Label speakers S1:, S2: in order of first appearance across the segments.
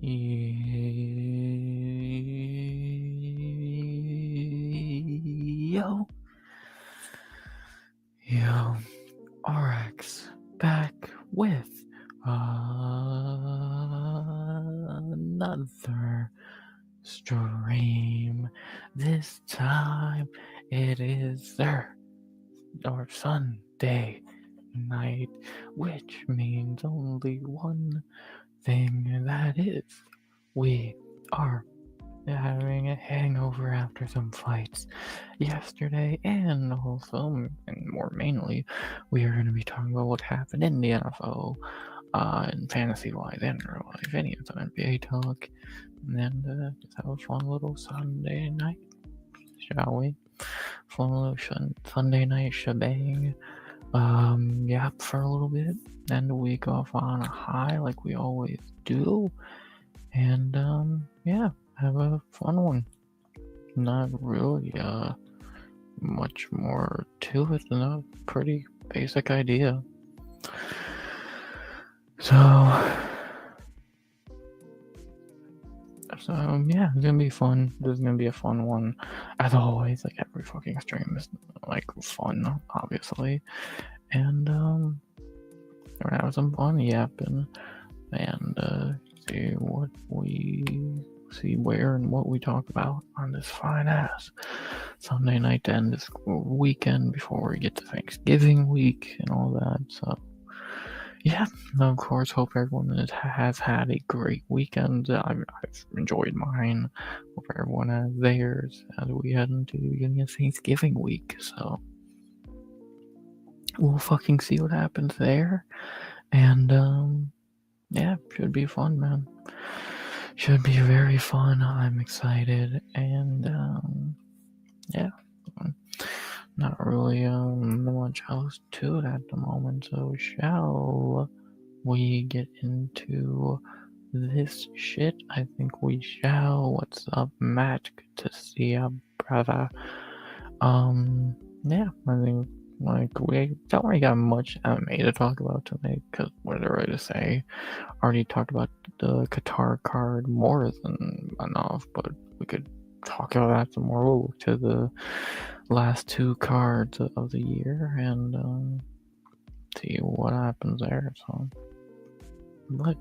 S1: Yo, yo, RX back with another stream. This time it is our Sunday night, which means only one thing, that is, we are having a hangover after some fights yesterday, and also, and more mainly, we are going to be talking about what happened in the NFL, and fantasy-wise and real-life, any of the NBA talk, and just have a fun little Sunday night, shall we? Fun little Sunday night shebang. Yeah, for a little bit, end the week off on a high like we always do, and yeah, have a fun one. Not really much more to it than a pretty basic idea. So yeah, it's gonna be fun. This is gonna be a fun one, as always. Like every fucking stream is like fun, obviously, and we're gonna have some fun yapping and see where and what we talk about on this fine ass Sunday night to end this weekend before we get to Thanksgiving week and all that. So yeah, of course, hope everyone has had a great weekend. I've enjoyed mine. Hope everyone has theirs as we head into the beginning of Thanksgiving week. So we'll fucking see what happens there, and yeah, should be fun, man. Should be very fun. I'm excited, and yeah, not really much else to it at the moment. So shall we get into this shit? I think we shall. What's up, Matt? Good to see ya, brother. Yeah, I think we don't really got much MMA to talk about tonight, because what did I to say? Already talked about the Qatar card more than enough, but we could talk about that some more. We'll look to the last two cards of the year and see what happens there. So, but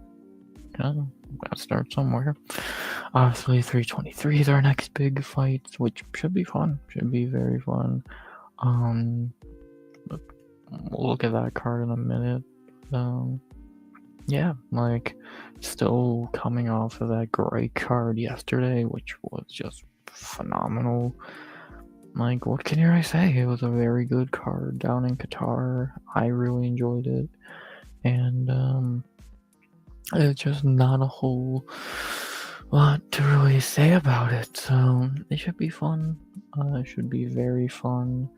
S1: gotta start somewhere. Obviously, 323 is our next big fight, which should be fun. Should be very fun. We'll look at that card in a minute. Yeah, like, still coming off of that great card yesterday, which was just phenomenal. Like, what can you really say? It was a very good card down in Qatar. I really enjoyed it, and it's just not a whole lot to really say about it. So it should be fun. It should be very fun.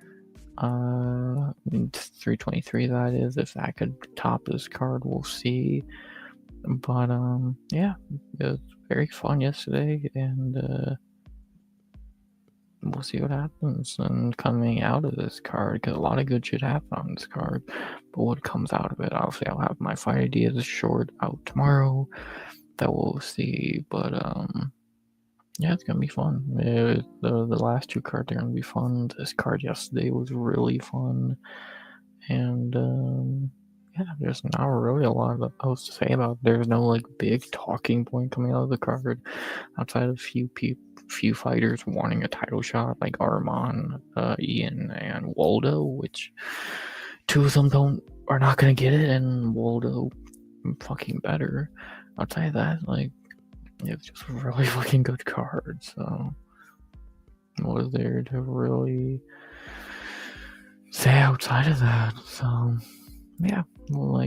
S1: 323 that is. If that could top this card, we'll see. But yeah, it was very fun yesterday, and we'll see what happens. And coming out of this card, because a lot of good shit happened on this card, but what comes out of it, obviously I'll have my fight ideas short out tomorrow that we'll see. But yeah, it's gonna be fun. The last two cards are gonna be fun. This card yesterday was really fun, and yeah, there's not really a lot else to say about it. There's no like big talking point coming out of the card outside of few fighters wanting a title shot, like Arman, Ian, and Waldo, which two of them are not gonna get it, and Waldo fucking better. Outside of that, like, it's just a really fucking good card. So what is there to really say outside of that? So yeah, we'll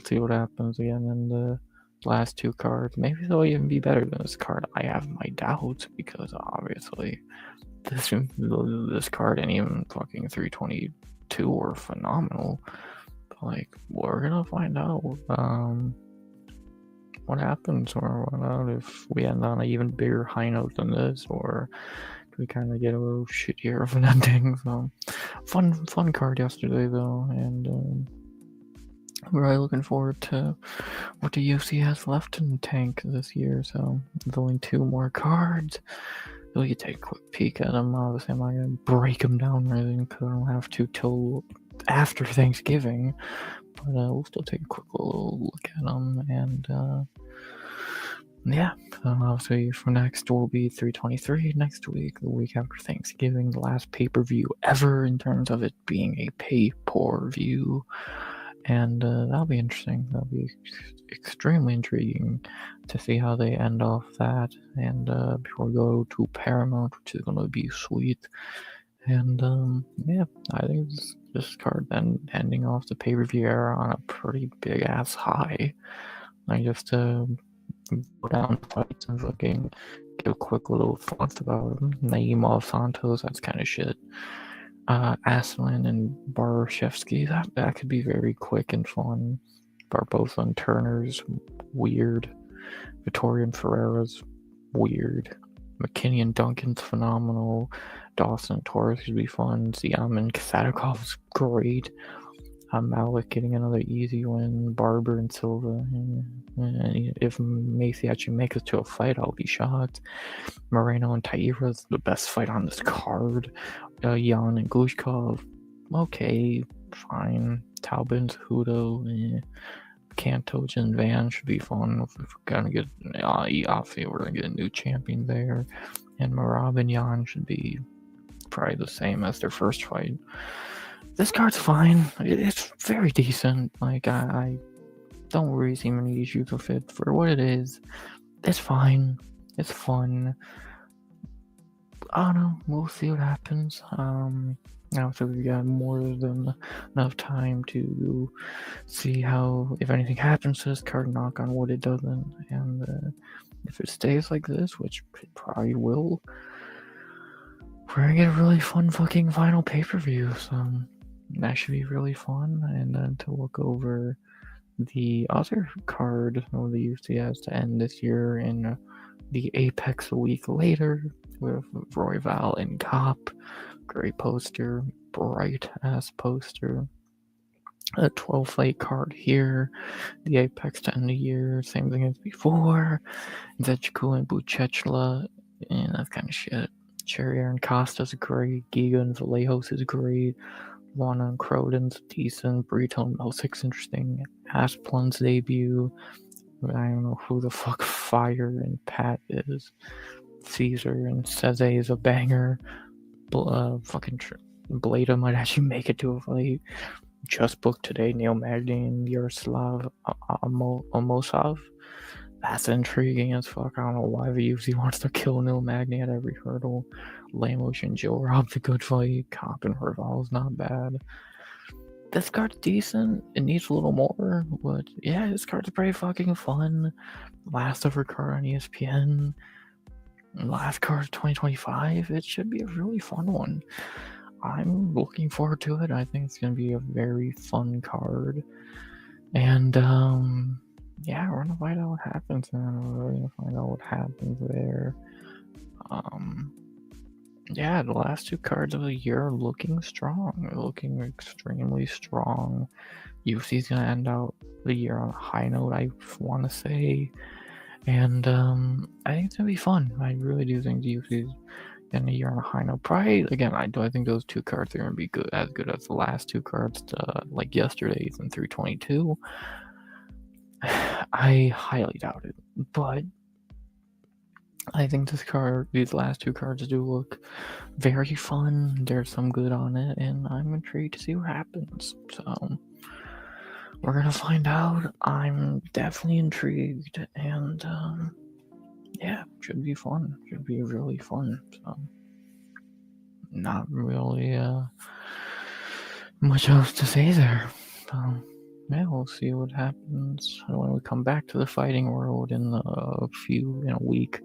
S1: see what happens again in the last two cards. Maybe they'll even be better than this card. I have my doubts, because obviously this card and even fucking 322 were phenomenal. But like, we're gonna find out what happens, or what out if we end on an even bigger high note than this, or we kind of get a little shittier of an ending. So fun card yesterday though, and really looking forward to what the UFC has left in the tank this year. So there's only 2 more cards. So we can take a quick peek at them. Obviously, I'm not gonna break them down or anything because I don't have to till after Thanksgiving. But we'll still take a quick little look at them, and yeah. Obviously, for next will be 323 next week, the week after Thanksgiving, the last pay-per-view ever in terms of it being a pay-per-view. And that'll be interesting. That'll be extremely intriguing to see how they end off that. And before we go to Paramount, which is going to be sweet. And yeah, I think this card then ending off the pay-per-view era on a pretty big ass high. I just go down fights and fucking give a quick little thoughts about them. Naeem Santos, that's kind of shit. Aslan and Barshevsky, that could be very quick and fun. Barbosa Turner's weird. Victorian Ferreira's weird. McKinney and Duncan's phenomenal. Dawson Torres could be fun. Ziam and Sadakov's great. Malik getting another easy win. Barber and Silva. And if Macy actually makes it to a fight, I'll be shocked. Moreno and Taira's the best fight on this card. Jan and Glushkov, okay, fine. Taubin's Hudo, Kanto and Van should be fun. If we're gonna get Iafi, we're gonna get a new champion there. And Marab and Jan should be probably the same as their first fight. This card's fine. It's very decent. Like, I don't really see many issues with it for what it is. It's fine. It's fun. I don't know. We'll see what happens. Now, so we've got more than enough time to see how, if anything happens to this card, knock on wood it doesn't. And if it stays like this, which it probably will, we're gonna get a really fun fucking final pay-per-view. So that should be really fun. And then to look over the other card the UFC has to end this year in the Apex a week later with Royval and Cop. Great poster, bright ass poster. A 12 fight card here. The Apex to end the year, same thing as before. Zechku and Buchechla, and that's kind of shit. Cherry Aaron Costa's great. Giga and Vallejos is great. Lana and Croden's decent. Brito and Melsik's interesting. Asplund's debut. I don't know who the fuck Fire and Pat is. Caesar and Seze is a banger. Fucking Blada might actually make it to a fight. Just booked today, Neil Magny and Yaroslav Amosov. That's intriguing as fuck. I don't know why the UFC wants to kill Neil Magny at every hurdle. Lamos and Joe Rob's a good fight. Cop and Herval's not bad. This card's decent. It needs a little more, but yeah, this card's pretty fucking fun. Last ever card on ESPN. Last card of 2025. It should be a really fun one. I'm looking forward to it. I think it's going to be a very fun card. And, yeah, we're going to find out what happens, man. We're going to find out what happens there. Yeah, the last 2 cards of the year are looking strong. They're looking extremely strong. UFC's going to end out the year on a high note, I want to say. And, I think it's going to be fun. I really do think the UFC's in a year on a high note. Probably, again, I think those 2 cards are going to be good as the last 2 cards, like yesterday's and 322. I highly doubt it, but I think these last 2 cards do look very fun. There's some good on it, and I'm intrigued to see what happens. So we're gonna find out. I'm definitely intrigued, and yeah, should be fun. Should be really fun. So not really much else to say there. So yeah, we'll see what happens when we come back to the fighting world in a week.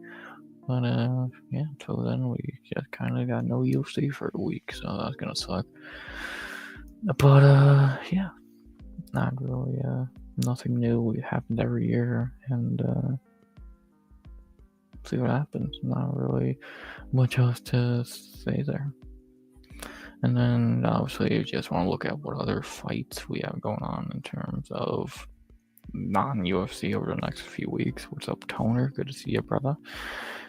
S1: But yeah, until then we just kind of got no UFC for a week, so that's gonna suck. But yeah, not really nothing new. It happened every year, and see what happens. Not really much else to say there. And then obviously you just want to look at what other fights we have going on in terms of non-UFC over the next few weeks. What's up, Toner? Good to see you, brother.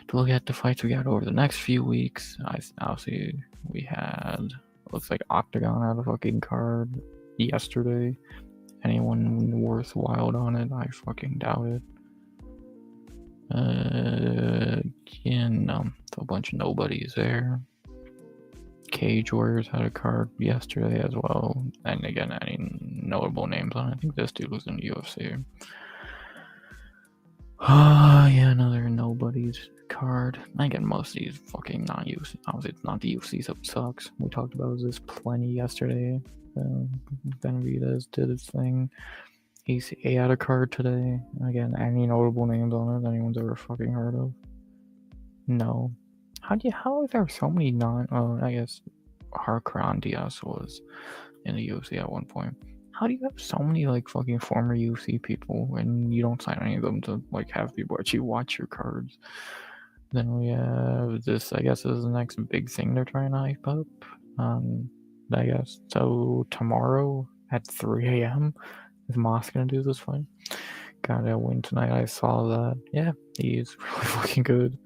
S1: To look at the fights we got over the next few weeks, obviously we had, looks like Octagon had a fucking card yesterday. Anyone worthwhile on it? I fucking doubt it. Again, a bunch of nobodies there. Cage Warriors had a card yesterday as well, and again, any notable names on it. I think this dude was in the UFC. Yeah, another nobody's card. I get most of these fucking non-UFC. Obviously, it's not the UFC, so it sucks. We talked about this plenty yesterday. Benavidez did his thing. ECA had a card today. Again, any notable names on it anyone's ever fucking heard of? No. How is there so many I guess Harkran Diaz was in the UFC at one point. How do you have so many like fucking former UFC people and you don't sign any of them to like have people actually watch your cards? Then we have this, I guess is the next big thing they're trying to hype up. I guess. So tomorrow at 3 a.m. is Moss gonna do this fight? Gotta win tonight. I saw that. Yeah, he's really fucking good.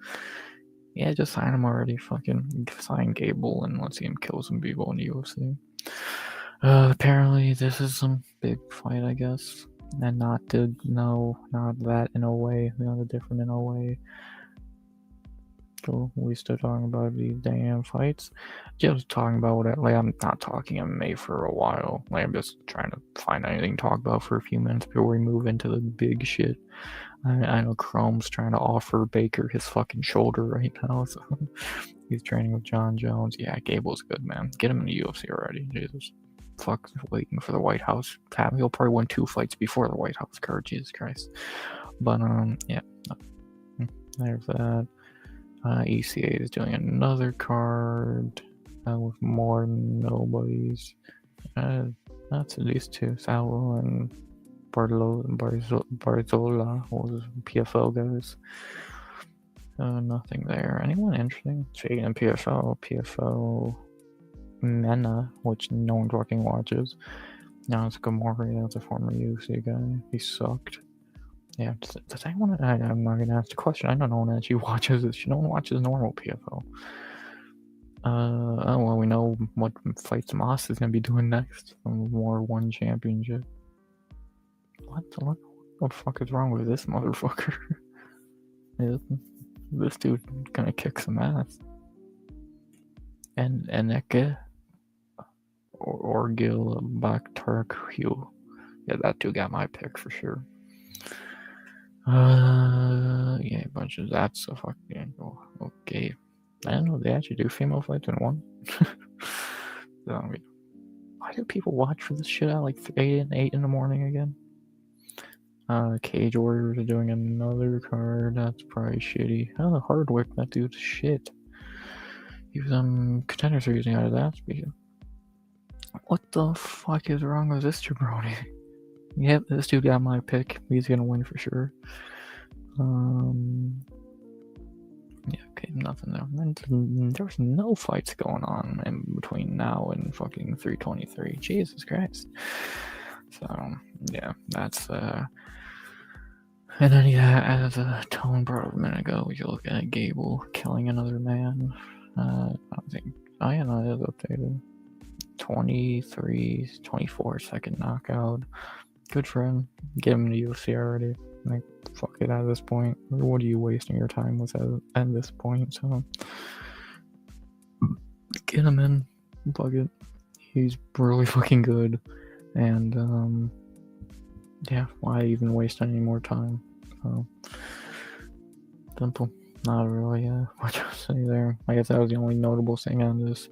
S1: Yeah, just sign him already. Fucking sign Gable and let's see him kill some people in the UFC. Apparently this is some big fight, I guess. And not that in a way. Different in a way. So we still talking about these damn fights. Just talking about what I'm not talking MMA for a while. I'm just trying to find anything to talk about for a few minutes before we move into the big shit. I know Chrome's trying to offer Baker his fucking shoulder right now, so he's training with John Jones. Yeah, Gable's good, man. Get him in the UFC already, Jesus. Fuck, waiting for the White House. He'll probably win 2 fights before the White House card, Jesus Christ. But, yeah. There's that. ECA is doing another card with more nobodies. That's at least 2. Salvo and Barzola was PFL guys. Nothing there. Anyone interesting? Speaking of PFL Mena, which no one fucking watches. Now it's Gamori, that's a former UFC guy. He sucked. Yeah, does anyone? I'm not gonna ask the question. I don't know one actually watches this. No one watches normal PFL. Oh well, we know what fights Moss is gonna be doing next. More one championship. What the fuck is wrong with this motherfucker? This dude gonna kick some ass. And Eneke or Gil Bakhtarkhu. Yeah, that dude got my pick for sure. Yeah, a bunch of that stuff. Yeah, okay. I don't know, they actually do female fights in one. So, why do people watch for this shit at like 8 in the morning again? Cage Warriors are doing another card. That's probably shitty. Oh, Hardwick, that dude's shit. He was Contender Series out of that. Speaking. What the fuck is wrong with this jabroni? Yep, this dude got my pick. He's gonna win for sure. Yeah, okay, nothing there. There's no fights going on in between now and fucking 323. Jesus Christ. So, yeah, that's, and then, yeah, as Tone brought up a minute ago, we could look at Gable killing another man. I think, oh yeah, no, it is updated. 24 second knockout. Good for him. Get him to UFC already. Like, fuck it at this point. What are you wasting your time with at this point? So, get him in. Fuck it. He's really fucking good. And, yeah, why even waste any more time? So, simple. Not really much to say there. I guess that was the only notable thing on this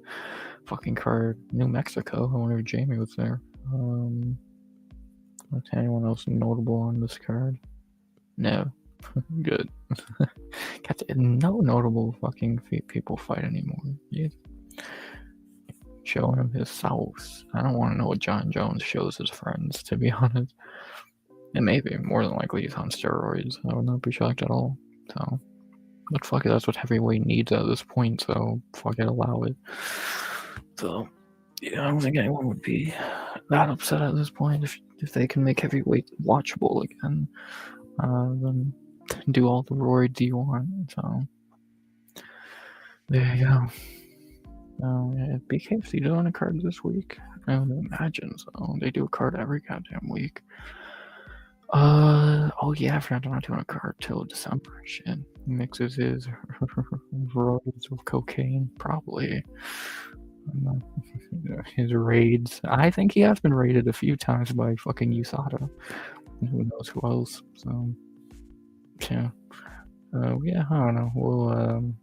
S1: fucking card. New Mexico. I wonder if Jamie was there. Was anyone else notable on this card? No. Good. No notable fucking people fight anymore. Yeah. Showing him his sauce. I don't want to know what John Jones shows his friends, to be honest. And maybe, more than likely, he's on steroids. I would not be shocked at all. So, but fuck it, that's what heavyweight needs at this point, so fuck it, allow it. So, Yeah, I don't think anyone would be that upset at this point if they can make heavyweight watchable again. Then do all the roids you want. So there you go. BKFC doing a card this week? I would imagine so. They do a card every goddamn week. Oh yeah, I forgot they're not doing a card till December. Shit. Mixes his roids with cocaine, probably. His raids. I think he has been raided a few times by fucking USADA. Who knows who else? So yeah. Yeah, I don't know. We'll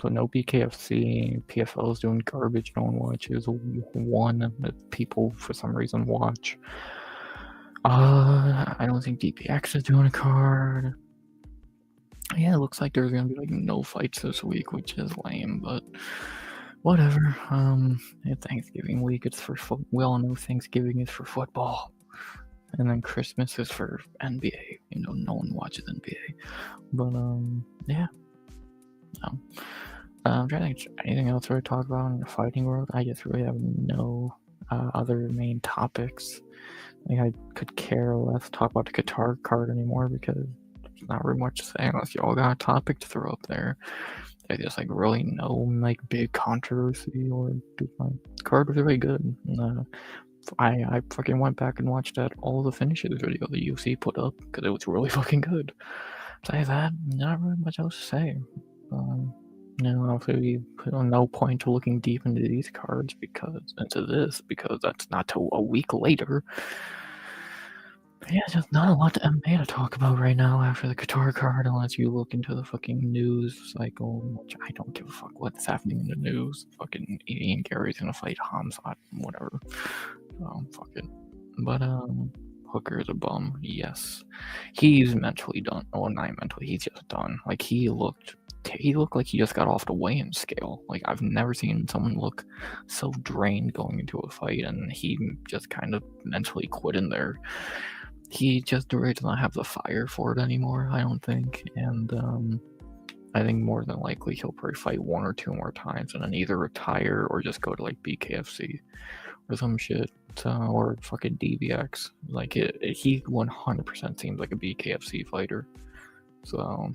S1: so no BKFC, PFL's doing garbage no one watches. One that people for some reason watch. I don't think DPX is doing a card. Yeah, it looks like there's gonna be like no fights this week, which is lame, but whatever. It's Thanksgiving week. It's for we all know Thanksgiving is for football, and then Christmas is for NBA. You know, no one watches NBA, but yeah. I'm trying to think anything else to talk about in the fighting world. I just really have no other main topics. Like I could care less talk about the Qatar card anymore because there's not really much to say unless you all got a topic to throw up there. There's just like really no like big controversy or my card was really good. I fucking went back and watched all the finishes video the UFC put up because it was really fucking good. Besides that, not really much else to say. Obviously, no point to looking deep into these cards because that's not till a week later. But yeah, just not a lot to MMA to talk about right now after the Qatar card, unless you look into the fucking news cycle, which I don't give a fuck what's happening in the news. Fucking Ian Gary's gonna fight Hamzat, whatever. Fuck it. But Hooker is a bum. Yes, he's mentally done. Well, not mentally. He's just done. Like he looked like he just got off the weigh-in scale. Like I've never seen someone look so drained going into a fight, and he just kind of mentally quit in there. He just really does not have the fire for it anymore, I don't think, and I think more than likely he'll probably fight one or two more times and then either retire or just go to like BKFC or some shit, or fucking DBX. Like he 100% seems like a BKFC fighter. So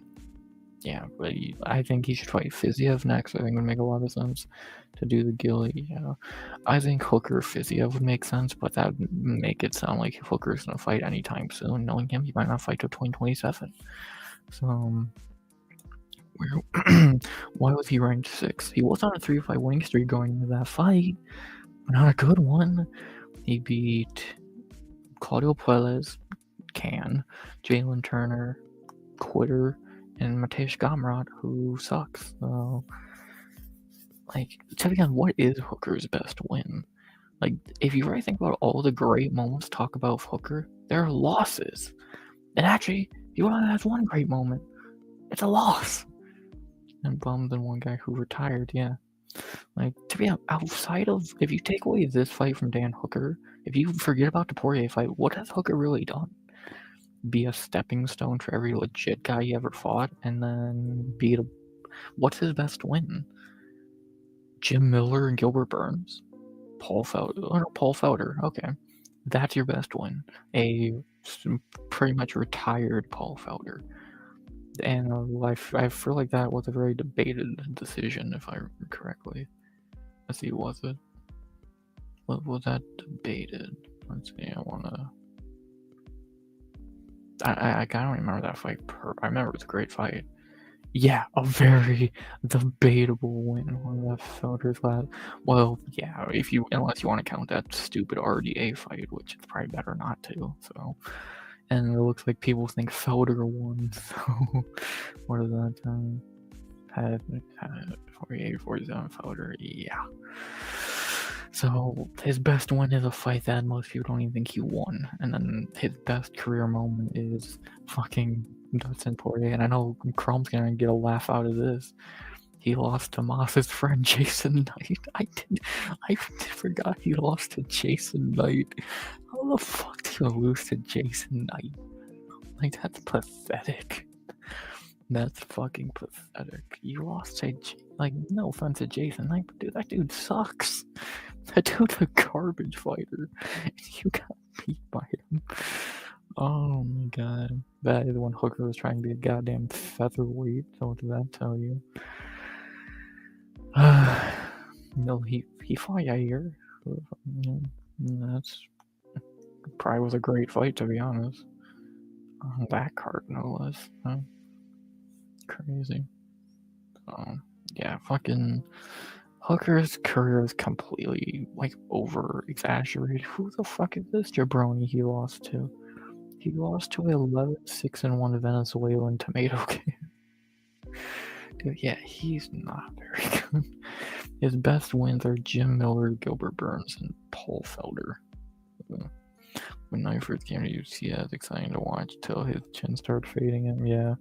S1: yeah, but I think he should fight Fiziev next. I think it would make a lot of sense to do the Gilly. Yeah, I think Hooker Fiziev would make sense, but that would make it sound like Hooker's gonna fight anytime soon. Knowing him, he might not fight till 2027. So, why was he ranked 6th? He was on a 3-fight winning streak going into that fight, but not a good one. He beat Claudio Puelles, Jalen Turner, Quitter, and Mateusz Gamrot, who sucks. So, like, to be honest, what is Hooker's best win? Like, if you really think about all the great moments talk about Hooker, there are losses. And actually, he only has one great moment. It's a loss. And bummed than one guy who retired, yeah. Like, to be honest, outside of, if you take away this fight from Dan Hooker, if you forget about the Poirier fight, what has Hooker really done? Be a stepping stone for every legit guy he ever fought, and then what's his best win? Jim Miller and Gilbert Burns? Paul Felder, okay. That's your best win. A pretty much retired Paul Felder. And I feel like that was a very debated decision, if I remember correctly. Let's see, was it? What was that debated? Let's see, I don't remember that fight. I remember it was a great fight. Yeah, a very debatable win on that Felder's last. Well, yeah, unless you want to count that stupid RDA fight, which it's probably better not to. So, and it looks like people think Felder won. So, what is that? Had 48, 47 Felder. Yeah. So his best win is a fight that most people don't even think he won, and then his best career moment is fucking Dustin Poirier. And I know Chrome's gonna get a laugh out of this. He lost to Moss's friend Jason Knight. I forgot he lost to Jason Knight. How the fuck do you lose to Jason Knight? Like, that's pathetic. That's fucking pathetic. You lost to, like, no offense to Jason Knight, but dude, that dude sucks. That dude's a garbage fighter. And you got beat by him. Oh my god. That is when Hooker was trying to be a goddamn featherweight. So what does that tell you? No, he fought Yair. That's probably was a great fight, to be honest. On that card, no less. Crazy. Yeah, fucking Hooker's career is completely like over exaggerated. Who the fuck is this jabroni he lost to? He lost to 11-6-1 Venezuelan tomato can. Dude, yeah, he's not very good. His best wins are Jim Miller, Gilbert Burns, and Paul Felder. When I first came to UFC, it was exciting to watch till his chin started fading him. Yeah,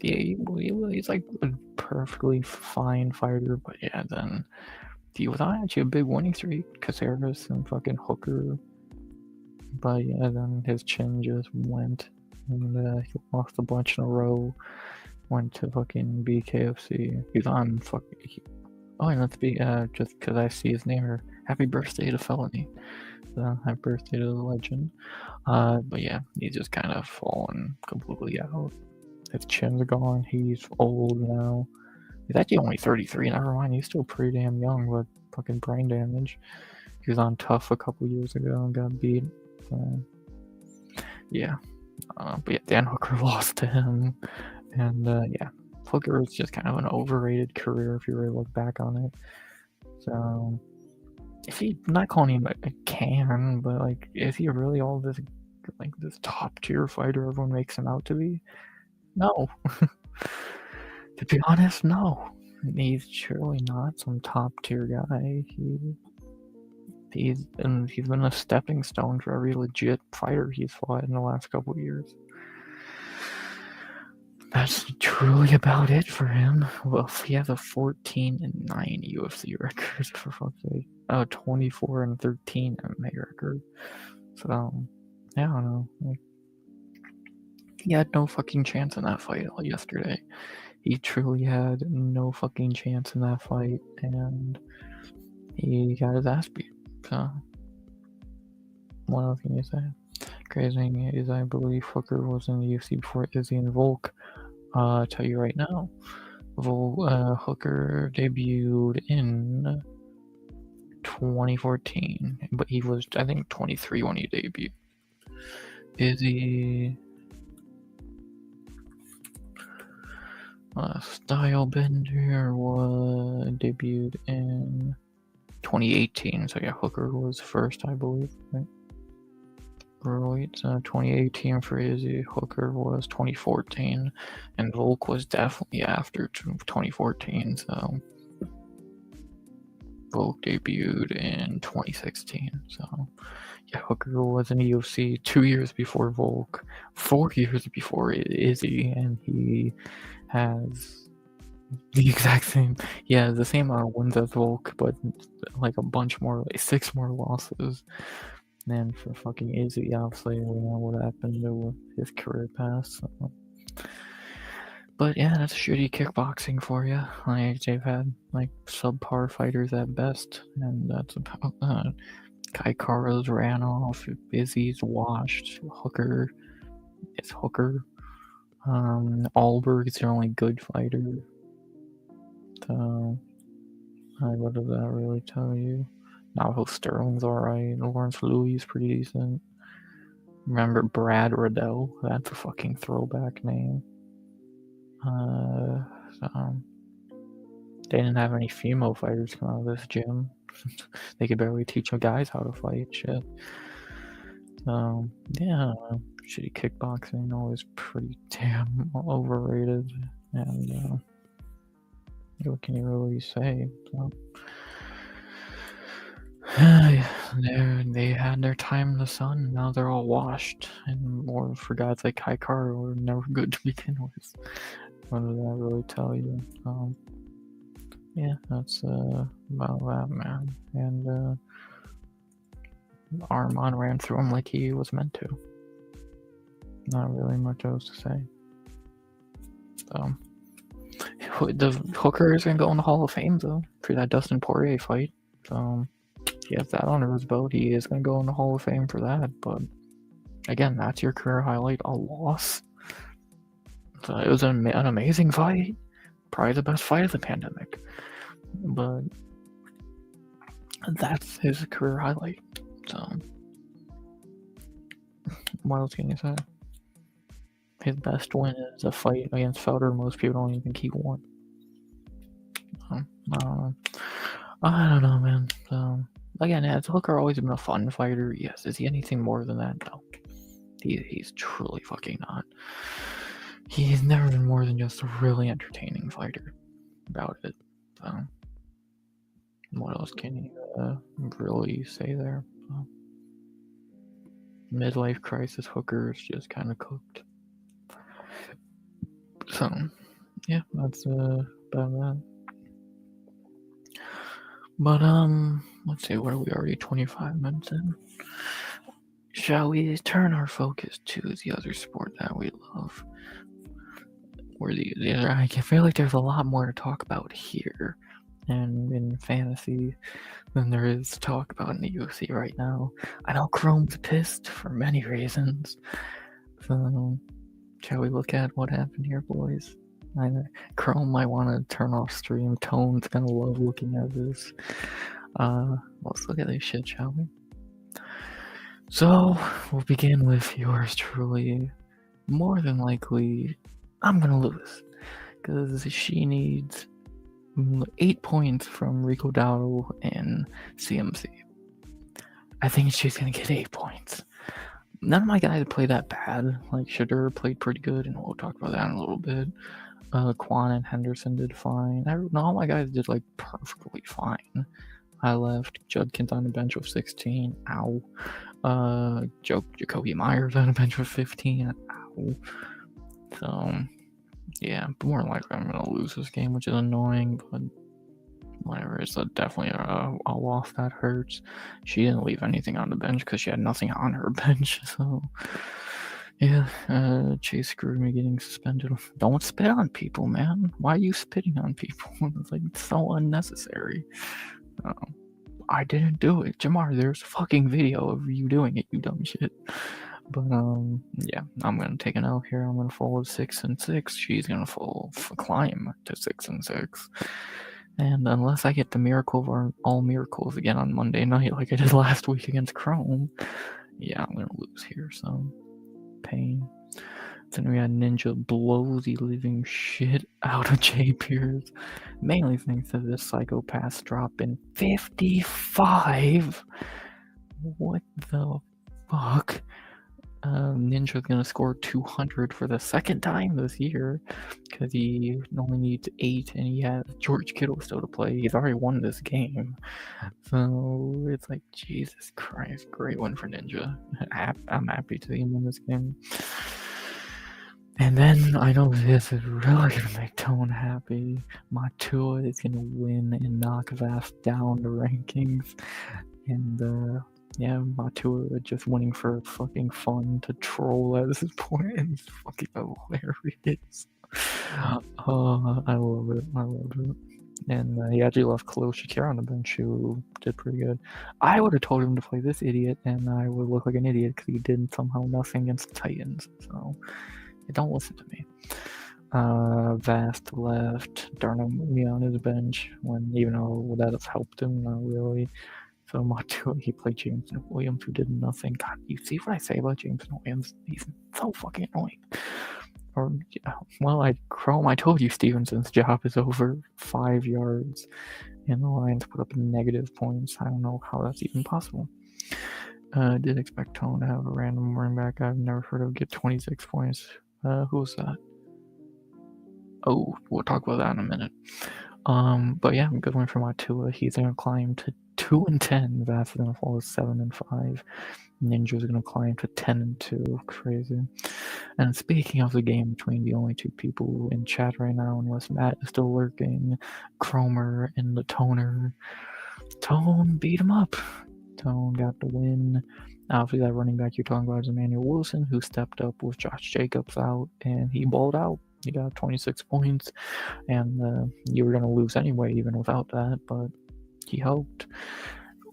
S1: he's like a perfectly fine fighter, but yeah, then he was on actually a big winning streak, Caceres and fucking Hooker. But yeah, then his chin just went, and he lost a bunch in a row. Went to fucking BKFC. He's on fucking. Oh, and let's be just because I see his name here. Happy birthday to Felony. So, happy birthday to the legend. But yeah, he's just kind of fallen completely out. His chin's gone. He's old now. He's actually only 33. Never mind, he's still pretty damn young, but fucking brain damage. He was on Tough a couple years ago and got beat. So, yeah. But yeah, Dan Hooker lost to him. And yeah, Hooker was just kind of an overrated career if you really look back on it. So, if he, not calling him a can, but like, is he really all this, like, this top tier fighter everyone makes him out to be? No. To be honest, no. He's surely not some top tier guy. He's been a stepping stone for every legit fighter he's fought in the last couple of years. That's truly about it for him. Well, he has a 14-9 UFC record for fuck's sake. 24-13 MMA record. So, yeah, I don't know. Like, he had no fucking chance in that fight yesterday. He truly had no fucking chance in that fight, and he got his ass beat. So, what else can you say? Crazy thing is, I believe Hooker was in the UFC before Izzy and Volk. I'll tell you right now, Hooker debuted in 2014, but he was, I think, 23 when he debuted. Izzy Stylebender was debuted in 2018, so yeah, Hooker was first, I believe, right? Right, 2018 for Izzy, Hooker was 2014, and Volk was definitely after 2014, so Volk debuted in 2016, so yeah, Hooker was in the UFC 2 years before Volk, 4 years before Izzy, and he has the exact same, yeah, the same amount of wins as Volk, but like a bunch more, like 6 more losses. And for fucking Izzy, obviously, we know what happened to his career path. So. But yeah, that's shitty kickboxing for you. Like, they've had like subpar fighters at best, and that's about that. Kai Kara's ran off. Izzy's washed. Hooker is Hooker. Alberg's their only good fighter. So, what does that really tell you? Now Sterling's alright. Lawrence Louis is pretty decent. Remember Brad Riddell? That's a fucking throwback name. They didn't have any female fighters come out of this gym. They could barely teach guys how to fight. Shit. Yeah, shitty kickboxing always pretty damn overrated. And what can you really say? So, they had their time in the sun. Now they're all washed, and more for guys like Kai Kara were never good to begin with. What does that really tell you? Yeah, that's about that, man. And Armand ran through him like he was meant to. Not really much else to say. So, The Hooker is gonna go in the Hall of Fame though for that Dustin Poirier fight. So he has that under his belt. He is gonna go in the Hall of Fame for that. But again, that's your career highlight, a loss. So it was an amazing fight, probably the best fight of the pandemic. But that's his career highlight. So what else can you say? His best win is a fight against Felder. Most people don't even think he won. I don't know, man. Again, has Hooker always been a fun fighter? Yes. Is he anything more than that? No. He's truly fucking not. He's never been more than just a really entertaining fighter about it. So, what else can you really say there? Midlife crisis Hooker is just kind of cooked. So, yeah, that's about that. But let's see, what are we already 25 minutes in? Shall we turn our focus to the other sport that we love? I feel like there's a lot more to talk about here and in fantasy than there is to talk about in the UFC right now. I know Chrome's pissed for many reasons. So, shall we look at what happened here, boys? Chrome might want to turn off stream. Tone's gonna love looking at this. Let's look at this shit, shall we? So, we'll begin with yours truly. More than likely, I'm gonna lose. Because she needs 8 points from Rico Dowdle and CMC. I think she's gonna get 8 points. None of my guys play that bad. Like, Shadur played pretty good, and we'll talk about that in a little bit. Quan and Henderson did fine. All my guys did, like, perfectly fine. I left Judkins on the bench with 16. Ow. Jacoby Myers on a bench with 15. Ow. So, yeah, more than likely I'm gonna lose this game, which is annoying, but whatever. It's definitely a loss that hurts. She didn't leave anything on the bench because she had nothing on her bench, so yeah, Chase screwed me getting suspended. Don't spit on people, man. Why are you spitting on people? It's like so unnecessary. I didn't do it. Jamar, there's a fucking video of you doing it, you dumb shit. But yeah, I'm gonna take an L here. I'm gonna fall to 6-6. She's gonna climb to 6-6. And unless I get the miracle of all miracles again on Monday night, like I did last week against Chrome, yeah, I'm gonna lose here. So pain. Then we had Ninja blow the living shit out of Jay Pierce, mainly thanks to this psychopath drop in 55. What the fuck? Ninja's gonna score 200 for the second time this year because he only needs 8 and he has George Kittle still to play. He's already won this game. So it's like, Jesus Christ, great win for Ninja. I'm happy to see him win this game. And then I know this is really gonna make Tone happy. Matua is gonna win and knock Vast down the rankings. And yeah, Matua just winning for fucking fun to troll at this point. It's fucking hilarious. I love it. And he actually left Khalil Shakir on the bench, who did pretty good. I would have told him to play this idiot, and I would look like an idiot because he did somehow nothing against the Titans. So don't listen to me. Vast left Darnell Mooney on his bench, even though that has helped him, not really. So Matua, he played Jameson Williams, who did nothing. God, you see what I say about Jameson Williams? He's so fucking annoying. Or, yeah, well, I told you Stevenson's job is over. 5 yards, and the Lions put up negative points. I don't know how that's even possible. Did expect Tone to have a random running back I've never heard of get 26 points. Who was that? Oh, we'll talk about that in a minute. But yeah, good one for Matua. He's gonna climb to 2-10. Vast is gonna fall to 7-5. Ninja's gonna climb to 10-2. Crazy. And speaking of the game between the only two people in chat right now, unless Matt is still lurking, Cromer and the Toner. Tone beat him up. Tone got the win. Obviously, that running back you're talking about is Emmanuel Wilson, who stepped up with Josh Jacobs out, and he balled out. He got 26 points, and you were going to lose anyway, even without that, but he helped.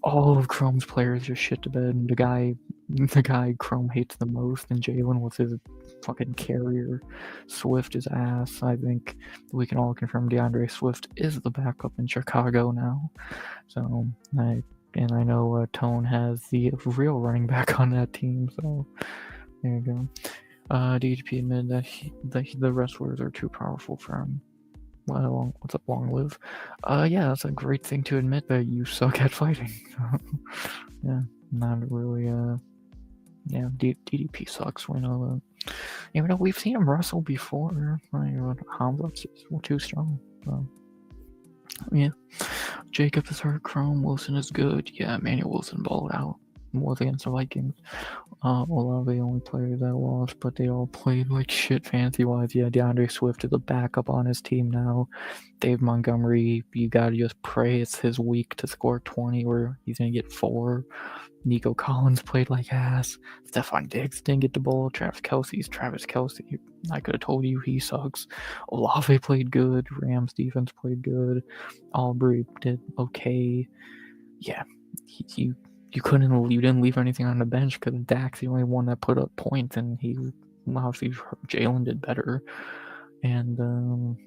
S1: All of Chrome's players just shit to bed. The guy Chrome hates the most, and Jalen was his fucking carrier. Swift is ass. I think we can all confirm DeAndre Swift is the backup in Chicago now. So I know Tone has the real running back on that team. So there you go. DHP admitted that the wrestlers are too powerful for him. Well, what's up, Long Live? Yeah, that's a great thing to admit that you suck at fighting. Yeah, not really, yeah, DDP sucks, we know that. Even though we've seen him wrestle before, right? Hamlet's too strong, so. Yeah. Jacob is hurt, Chrome, Wilson is good. Yeah, Emmanuel Wilson balled out. Was against the Vikings. Olave only players that lost, but they all played like shit fantasy-wise. Yeah, DeAndre Swift is a backup on his team now. Dave Montgomery, you gotta just pray it's his week to score 20 or he's gonna get 4. Nico Collins played like ass. Stephon Diggs didn't get the ball. Travis Kelce. I could have told you he sucks. Olave played good. Rams defense played good. Aubrey did okay. Yeah, you didn't leave anything on the bench because Dak's the only one that put up points, and he obviously Jalen did better, and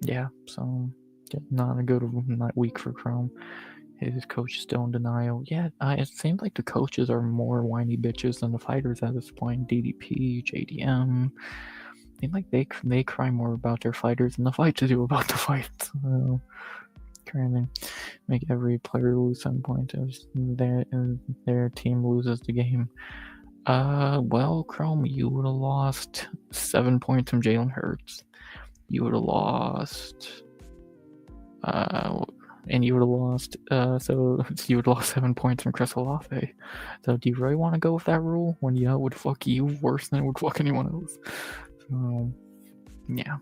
S1: yeah, so not a good week for Chrome. His coach is still in denial. Yeah, it seems like the coaches are more whiny bitches than the fighters at this point. DDP, JDM, I think like they cry more about their fighters than the fights do about the fights. So, trying to make every player lose 7 points as their team loses the game. Well, Chrome, you would have lost 7 points from Jalen Hurts. You would have lost, and you would have lost, so you would have lost 7 points from Chris Olave. So do you really want to go with that rule when you know it would fuck you worse than it would fuck anyone else? So, yeah,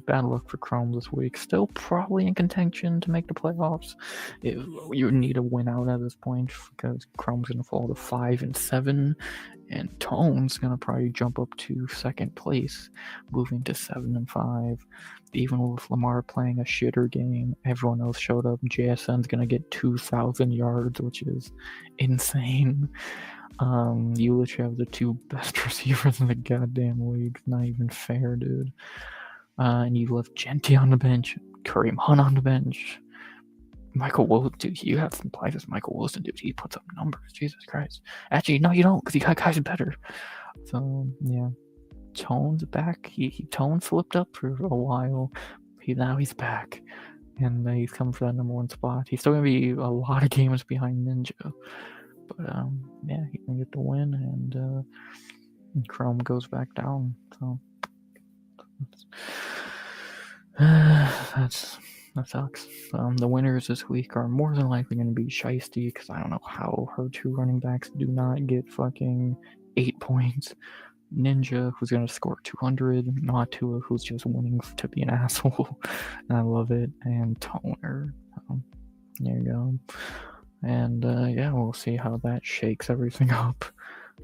S1: bad luck for Chrome this week. Still probably in contention to make the playoffs. You need a win out at this point because Chrome's going to fall to 5-7, and Tone's going to probably jump up to second place, moving to 7-5. Even with Lamar playing a shitter game, everyone else showed up. JSN's going to get 2,000 yards, which is insane. You literally have the 2 best receivers in the goddamn league. Not even fair, dude. And you left Genty on the bench, Kareem Hunt on the bench, Michael Wilson. Dude, you have some players. Michael Wilson, dude, he puts up numbers. Jesus Christ. Actually, no, you don't, because you got guys better. So yeah, Tone's back. Tone slipped up for a while. Now he's back, and he's coming for that number 1 spot. He's still gonna be a lot of games behind Ninja. But yeah, he can get the win, and Chrome goes back down. So that sucks. The winners this week are more than likely going to be Shiesty, because I don't know how her 2 running backs do not get fucking 8 points. Ninja, who's going to score 200, not Tua, who's just winning to be an asshole, and I love it, and Toner. There you go. And yeah, we'll see how that shakes everything up.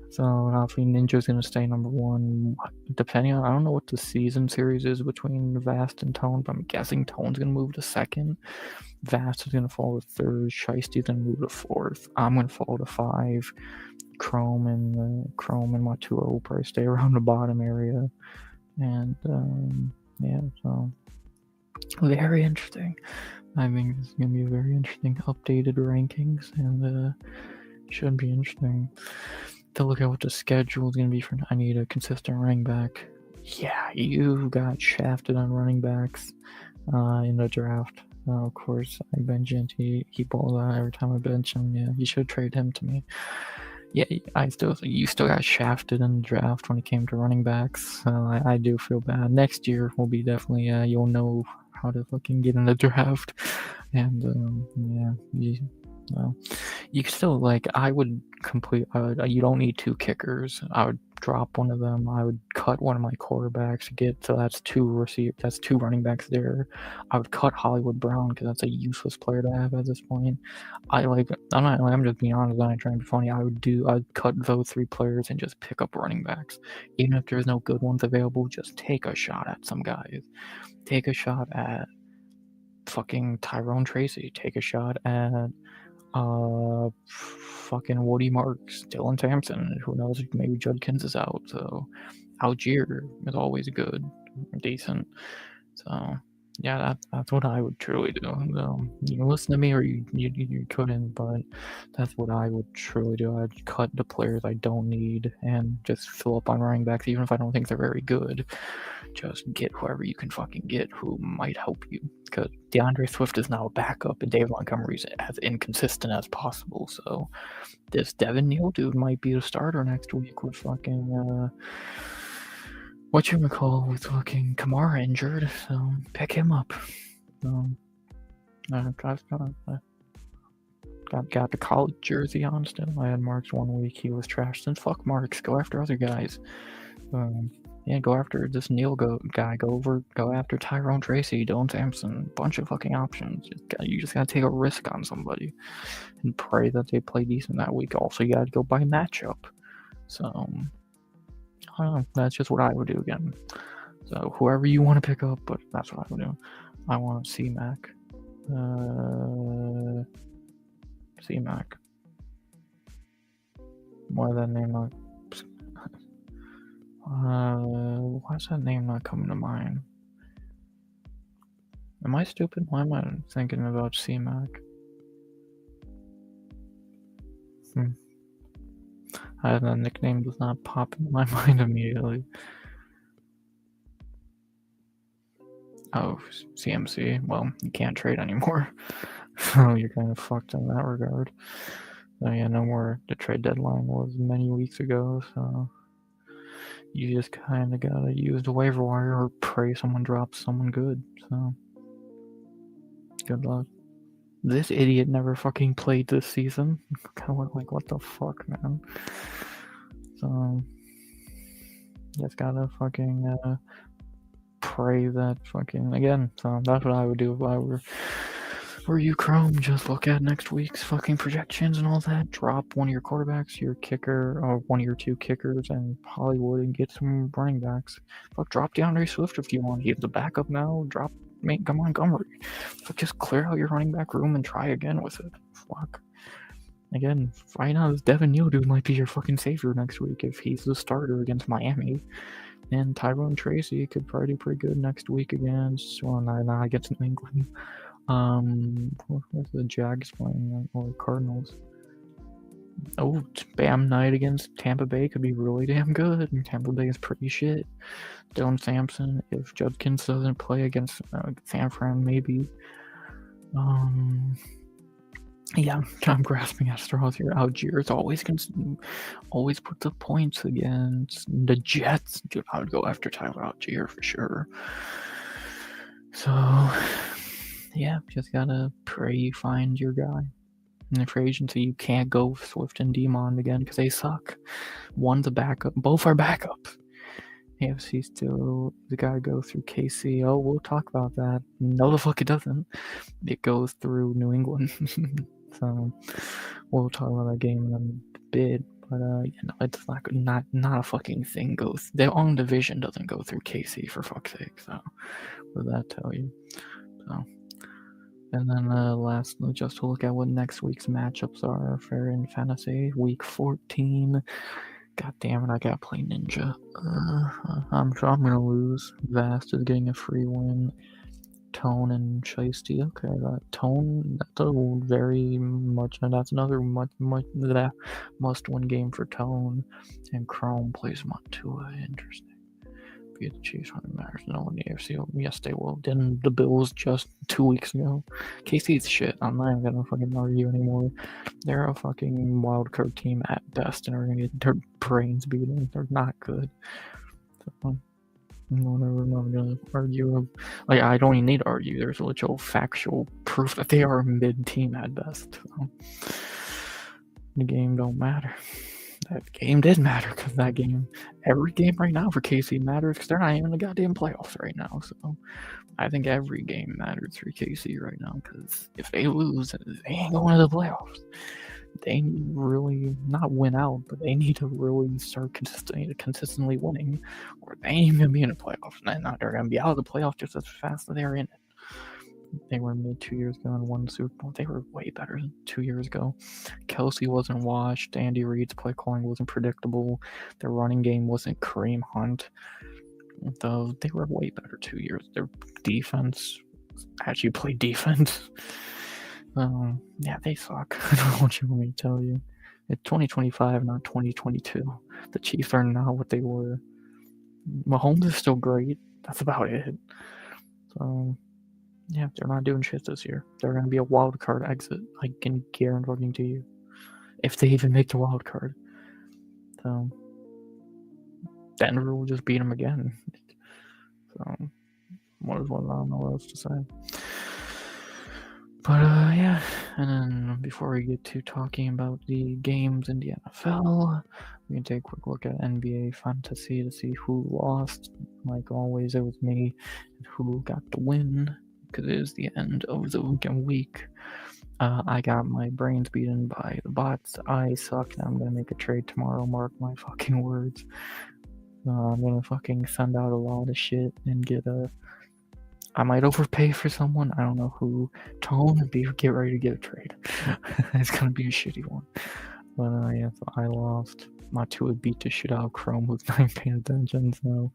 S1: So obviously Ninja's gonna stay number 1. Depending on, I don't know what the season series is between Vast and Tone, but I'm guessing Tone's gonna move to 2nd. Vast is gonna fall to 3rd. Shiesty's gonna move to 4th. I'm gonna fall to 5. Chrome and Matua will probably stay around the bottom area. And yeah, so very interesting. I think this is going to be a very interesting updated rankings, and should be interesting to look at what the schedule is going to be for. I need a consistent running back. Yeah, you got shafted on running backs in the draft. Of course, I bench Genty. He balls out every time I bench him. Yeah, you should trade him to me. Yeah, you still got shafted in the draft when it came to running backs. So I do feel bad. Next year will be definitely, you'll know how to fucking get in the draft. And yeah, No. You can still, like, I would you don't need 2 kickers. I would drop one of them. I would cut one of my quarterbacks to get, so that's 2 running backs there. I would cut Hollywood Brown because that's a useless player to have at this point. I'm just being honest, I'm not trying to be funny. I'd cut those 3 players and just pick up running backs. Even if there's no good ones available, just take a shot at some guys. Take a shot at fucking Tyrone Tracy. Take a shot at fucking Woody Marks, Dylan Sampson. Who knows? Maybe Judkins is out. So Algier is always good, decent. So yeah, that's what I would truly do. You can listen to me, or you couldn't, but that's what I would truly do. I'd cut the players I don't need and just fill up on running backs, even if I don't think they're very good. Just get whoever you can fucking get who might help you. Because DeAndre Swift is now a backup, and Dave Montgomery's as inconsistent as possible. So this Devin Neal dude might be the starter next week with fucking with fucking Kamara injured. So pick him up. Got the college jersey on still. I had Marks 1 week. He was trashed. Then fuck Marks. Go after other guys. Yeah, go after this Neal guy. Go after Tyrone Tracy, Dylan Sampson. Bunch of fucking options. You just gotta take a risk on somebody and pray that they play decent that week. Also, you gotta go by matchup. So, I don't know. That's just what I would do again. So, whoever you want to pick up, but that's what I would do. I want C-Mac. C-Mac. Why that name not... why is that name not coming to mind? Am I stupid? Why am I thinking about C-Mac? That nickname does not pop in my mind immediately. Oh, CMC. Well, you can't trade anymore. So you're kind of fucked in that regard. So yeah, no more. The trade deadline was many weeks ago, so you just kind of gotta use the waiver wire or pray someone drops someone good. So good luck. This idiot never fucking played this season. Kind of like, what the fuck, man? So just gotta fucking pray that fucking again. So that's what I would do if I were you, Chrome. Just look at next week's fucking projections and all that. Drop one of your quarterbacks, your kicker, or one of your 2 kickers, and Hollywood, and get some running backs. Fuck, drop DeAndre Swift if you want. He's the backup now. Drop Montgomery. Fuck, just clear out your running back room and try again with it. Fuck. Again, right now, this Devin Neal dude might be your fucking savior next week if he's the starter against Miami. And Tyrone Tracy could probably do pretty good next week against, well, not against New England. What's the Jags playing, or Cardinals? Oh, Bam night against Tampa Bay could be really damn good. And Tampa Bay is pretty shit. Dylan Sampson, if Judkins doesn't play against San Fran, maybe. Yeah, I'm grasping at straws here. Algiers always puts up points against the Jets. Dude, I would go after Tyler Algier for sure. So, yeah, just gotta pray you find your guy. In the free agency, you can't go Swift and Demond again because they suck. One's a backup. Both are backups. AFC still, the guy go through KC. Oh, we'll talk about that. No, the fuck it doesn't. It goes through New England. So we'll talk about that game in a bit. But it's not a fucking thing goes. Their own division doesn't go through KC, for fuck's sake. So what does that tell you? So, and then lastly, just to look at what next week's matchups are for in fantasy. Week 14. God damn it, I gotta play Ninja. I'm sure I'm gonna lose. Vast is getting a free win. Tone and Shiesty. Okay, that Tone, that's another must-win game for Tone. And Chrome plays Montua. Interesting. Beat the Chiefs when it matters. No one in the AFC. Yes, they will. Didn't the Bills just 2 weeks ago? KC's shit. I'm not even gonna fucking argue anymore. They're a fucking wild card team at best, and are gonna get their brains beaten. They're not good. So, Whatever, I'm not gonna argue. Like, I don't even need to argue. There's literal factual proof that they are a mid team at best. So. The game don't matter. That game did matter because that game, every game right now for KC matters because they're not even in the goddamn playoffs right now. So I think every game matters for KC right now because if they lose, they ain't going to the playoffs. They need to really not win out, but they need to really start consistently winning, or they ain't gonna be in the playoffs. And they're gonna be out of the playoffs just as fast as they're in it. They were mid 2 years ago and won the Super Bowl. They were way better than 2 years ago. Kelsey wasn't washed. Andy Reid's play calling wasn't predictable. Their running game wasn't Kareem Hunt. Though they were way better 2 years. Their defense actually played defense. Yeah, they suck. I don't know what you want me to tell you. It's 2025, not 2022. The Chiefs are not what they were. Mahomes is still great. That's about it. So, yeah, they're not doing shit this year. They're going to be a wild card exit. I can guarantee to you. If they even make the wild card. So, Denver will just beat them again. So, I don't know what else to say. But, yeah. And then before we get to talking about the games in the NFL, we can take a quick look at NBA Fantasy to see who lost. Like always, it was me. And who got the win. Because it is the end of the week. I got my brains beaten by the bots. I suck, and I'm gonna make a trade tomorrow. Mark my fucking words. I'm gonna fucking send out a lot of shit and get a. I might overpay for someone. I don't know who. Tone and get ready to get a trade. It's gonna be a shitty one. But yeah, so I lost. My two would beat the shit out of Chrome, who's not paying attention. So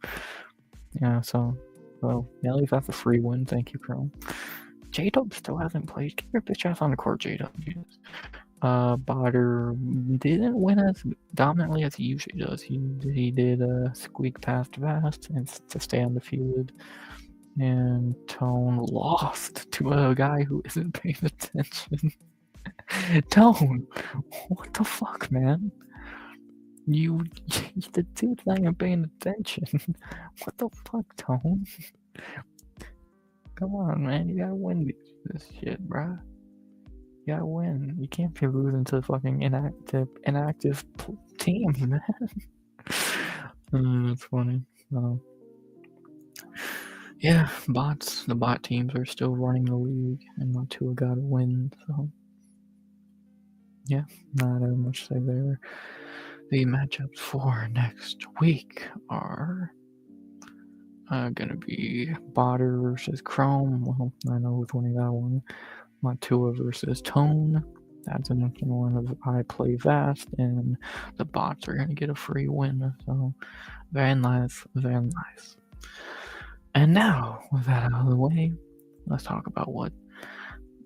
S1: yeah, so well, at least that's a free win. Thank you, Chrome. J-Dub still hasn't played. Get your bitch ass on the court, J-Dub. Botter didn't win as dominantly as he usually does. He did squeak past Vast and to stay undefeated. And Tone lost to a guy who isn't paying attention. Tone, what the fuck, man? The dude's not even paying attention. What the fuck, Tone? Come on, man. You gotta win this shit, bruh. You gotta win. You can't be losing to fucking inactive teams, man. That's funny. Yeah, bots. The bot teams are still running the league, and my two got to win. So, yeah, not much to say there. The matchups for next week are gonna be Botter versus Chrome. Well, I know who's winning that one. Matua versus Tone. That's another one of I play Vast, and the bots are gonna get a free win. So, very nice, very nice. And now, with that out of the way, let's talk about what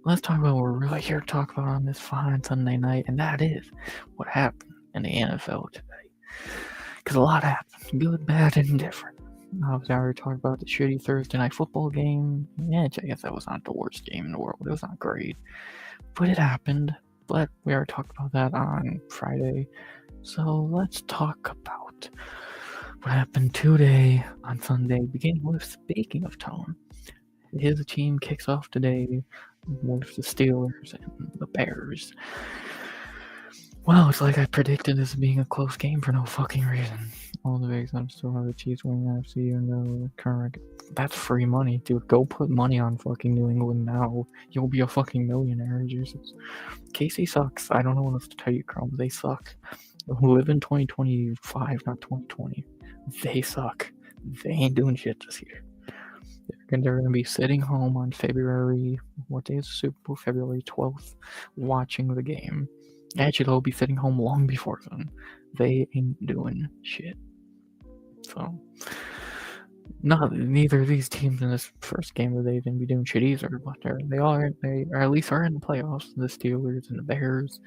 S1: we're really here to talk about on this fine Sunday night, and that is what happened in the NFL today. Because a lot happened, good, bad, and different. Obviously, I already talked about the shitty Thursday night football game. Yeah, I guess that was not the worst game in the world. It was not great, but it happened. But we already talked about that on Friday. So let's talk about what happened today on Sunday, beginning with, speaking of Tone, his team kicks off today with the Steelers and the Bears. Well, it's like I predicted this being a close game for no fucking reason. All the Vegas odds still have the Chiefs winning the NFC, even though current. That's free money, dude. Go put money on fucking New England now. You'll be a fucking millionaire, Jesus. KC sucks. I don't know what else to tell you, Chrome. They suck. Who live in 2025, not 2020. They suck. They ain't doing shit this year. They're going to be sitting home on February, what day is the Super Bowl? February 12th, watching the game. Actually, they'll be sitting home long before then. They ain't doing shit. So, neither of these teams in this first game are they going to be doing shit either, but they at least are in the playoffs. The Steelers and the Bears.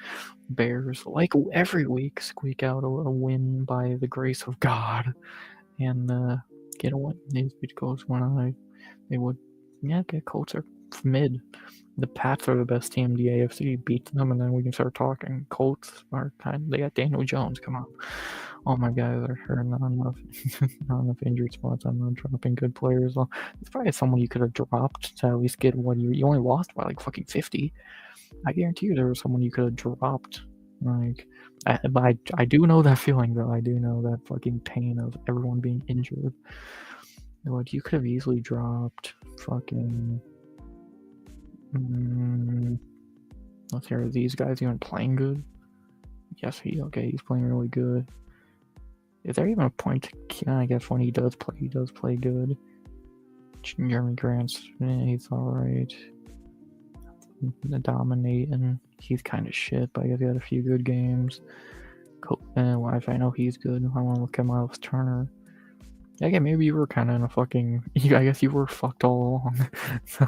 S1: Bears, like every week, squeak out a little win by the grace of God and get a win. These beat Colts when they would, get Colts are mid. The Pats are the best team in the AFC. Beat them, and then we can start talking. Colts are they got Daniel Jones. Come on. all my guys are hurt, not enough, not enough injured spots. I'm not dropping good players. Well, it's probably someone you could have dropped to at least get what you only lost by like fucking 50. I guarantee you there was someone you could have dropped. Like, I do know that feeling though. I do know that fucking pain of everyone being injured. Like, you could have easily dropped fucking. Let's hear, are these guys even playing good? Yes, he's playing really good. Is there even a point to, I guess when he does play good. Jeremy Grant's, he's alright. Dominating, he's kind of shit, but he's got a few good games. I know he's good. I want to look at Miles Turner. Yeah, maybe you were kind of in a fucking. I guess you were fucked all along. So,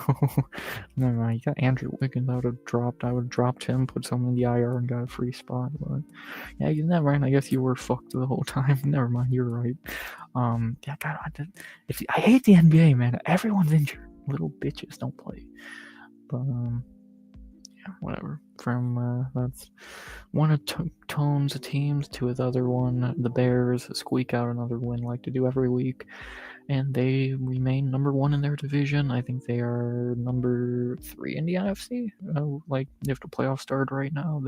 S1: never mind. You got Andrew Wiggins. I would have dropped him, put someone in the IR, and got a free spot. But yeah, never mind. I guess you were fucked the whole time. Never mind. You're right. Yeah, God, I hate the NBA, man. Everyone's injured. Little bitches don't play. But yeah, whatever. From that's one of Tone's teams to his other one. The Bears squeak out another win like to do every week, and they remain number one in their division. I think they are number 3 in the NFC. Like if the playoffs started right now,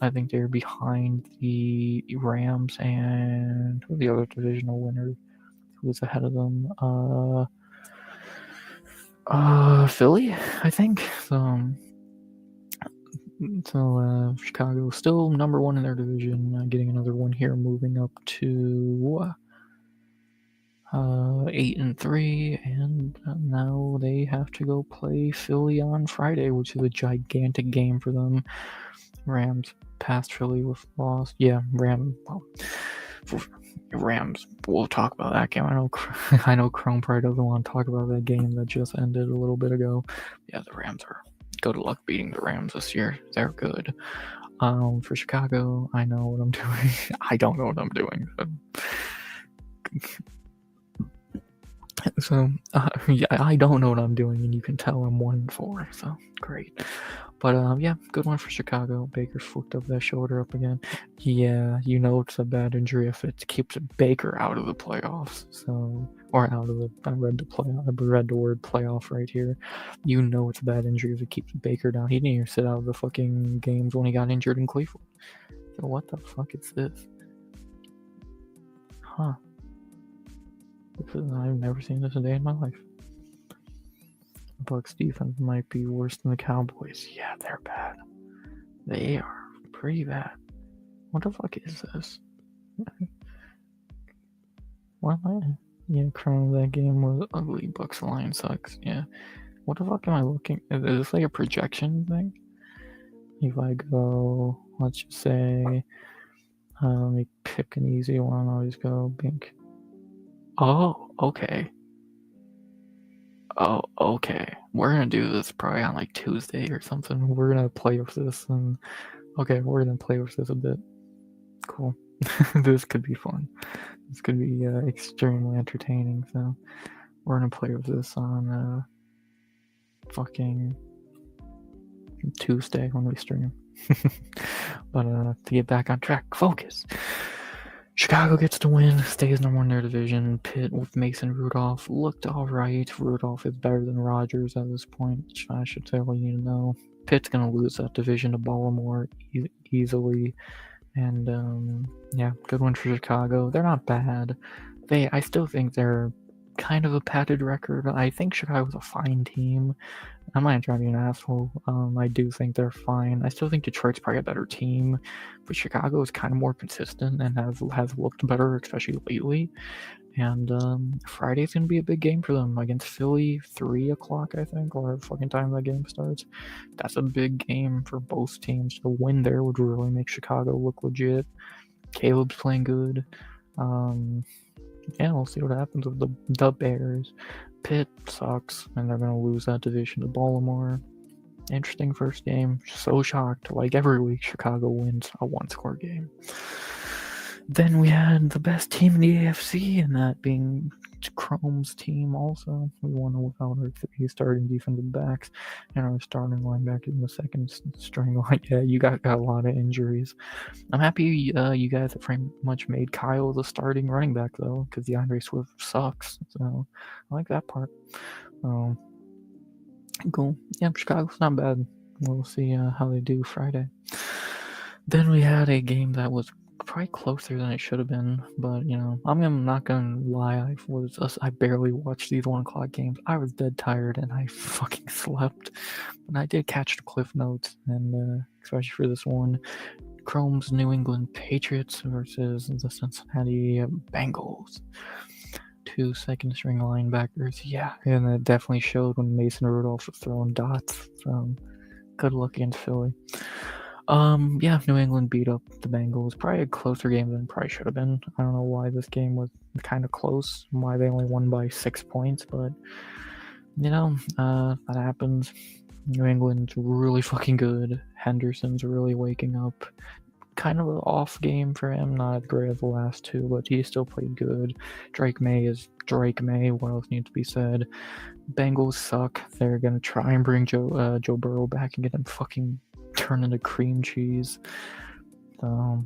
S1: I think they're behind the Rams and who's the other divisional winner who is ahead of them. Philly, I think. So Chicago still number 1 in their division, getting another one here, moving up to 8-3, and now they have to go play Philly on Friday, which is a gigantic game for them. Rams past Philly with loss. Yeah, Rams. We'll talk about that game. I know Chrome probably doesn't want to talk about that game that just ended a little bit ago. Yeah, the Rams are good luck beating the Rams this year. They're good. For Chicago, I know what I'm doing. I don't know what I'm doing. So yeah, I don't know what I'm doing, and you can tell I'm 1-4. So great. But yeah, good one for Chicago. Baker fucked up that shoulder up again. Yeah, you know it's a bad injury if it keeps Baker out of the playoffs. So, or out of the. I read the word playoff right here. You know it's a bad injury if it keeps Baker down. He didn't even sit out of the fucking games when he got injured in Cleveland. So what the fuck is this? Huh? I've never seen this a day in my life. Bucks defense might be worse than the Cowboys. Yeah, they're bad. They are pretty bad. What the fuck is this? What am I? Yeah, Chrome, that game was ugly. Bucks line sucks. Yeah. What the fuck am I looking? Is this like a projection thing? If I go, let's just say, let me pick an easy one. I'll just go Bink. Oh, okay. Oh, okay. We're gonna do this probably on like Tuesday or something. We're gonna play with this, and okay, we're gonna play with this a bit. Cool. This could be fun. This could be extremely entertaining. So we're gonna play with this on fucking Tuesday when we stream. But to get back on track, focus. Chicago gets to win, stays number 1 in their division. Pitt with Mason Rudolph looked alright. Rudolph is better than Rodgers at this point, which I should tell you need to know. Pitt's gonna lose that division to Baltimore easily. And yeah, good one for Chicago. They're not bad. I still think they're kind of a padded record. I think Chicago's a fine team. I'm not trying to be an asshole. I do think they're fine. I still think Detroit's probably a better team, but Chicago is kind of more consistent and has looked better, especially lately. And Friday's gonna be a big game for them against Philly, 3 o'clock, I think, or fucking time that game starts. That's a big game for both teams. The win there would really make Chicago look legit. Caleb's playing good. Yeah, we'll see what happens with the Bears. Pitt sucks, and they're gonna lose that division to Baltimore. Interesting first game. So shocked. Like every week, Chicago wins a 1-score game. Then we had the best team in the AFC, and that being Chrome's team also. We won without our 3 starting defensive backs and our starting linebacker in the second string line. Yeah, you got a lot of injuries. I'm happy you guys have pretty much made Kyle the starting running back, though, because DeAndre Swift sucks. So I like that part. Cool. Yeah, Chicago's not bad. We'll see how they do Friday. Then we had a game that was probably closer than it should have been, but I'm not gonna lie. I barely watched these 1 o'clock games. I was dead tired and I fucking slept. But I did catch the cliff notes, and especially for this one, Chrome's New England Patriots versus the Cincinnati Bengals. 2 second-string linebackers. Yeah, and it definitely showed when Mason Rudolph was throwing dots. So good luck against Philly. Yeah, New England beat up the Bengals. Probably a closer game than it probably should have been. I don't know why this game was kind of close, why they only won by 6 points, but that happens. New England's really fucking good. Henderson's really waking up. Kind of an off game for him, not as great as the last 2, but he still played good. Drake May is Drake May. What else needs to be said? Bengals suck. They're gonna try and bring Joe Burrow back and get him fucking turned into cream cheese. So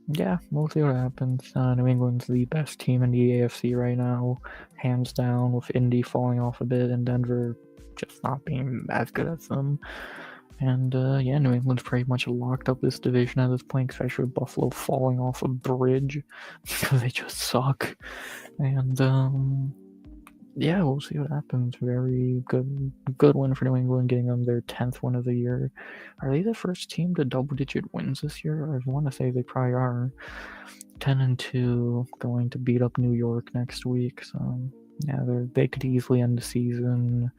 S1: yeah, we'll see what happens. New England's the best team in the AFC right now, hands down, with Indy falling off a bit and Denver just not being as good as them. And New England's pretty much locked up this division at this point, especially with Buffalo falling off a bridge because they just suck. And we'll see what happens. Very good win for New England, getting them their 10th win of the year. Are they the first team to double-digit wins this year? I want to say they probably are. 10-2, going to beat up New York next week. So yeah, they could easily end the season.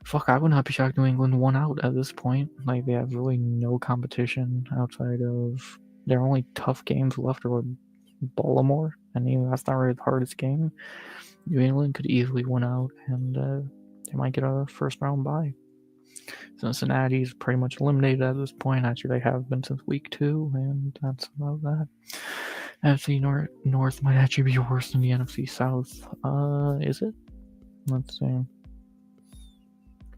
S1: Fuck, I would not be shocked New England won out at this point. Like, they have really no competition outside of their only tough games left are Baltimore. I mean, that's not really the hardest game. New England could easily win out, and they might get a first round bye. Cincinnati's pretty much eliminated at this point. Actually, they have been since week 2, and that's about that. NFC North might actually be worse than the NFC South. Is it? Let's see.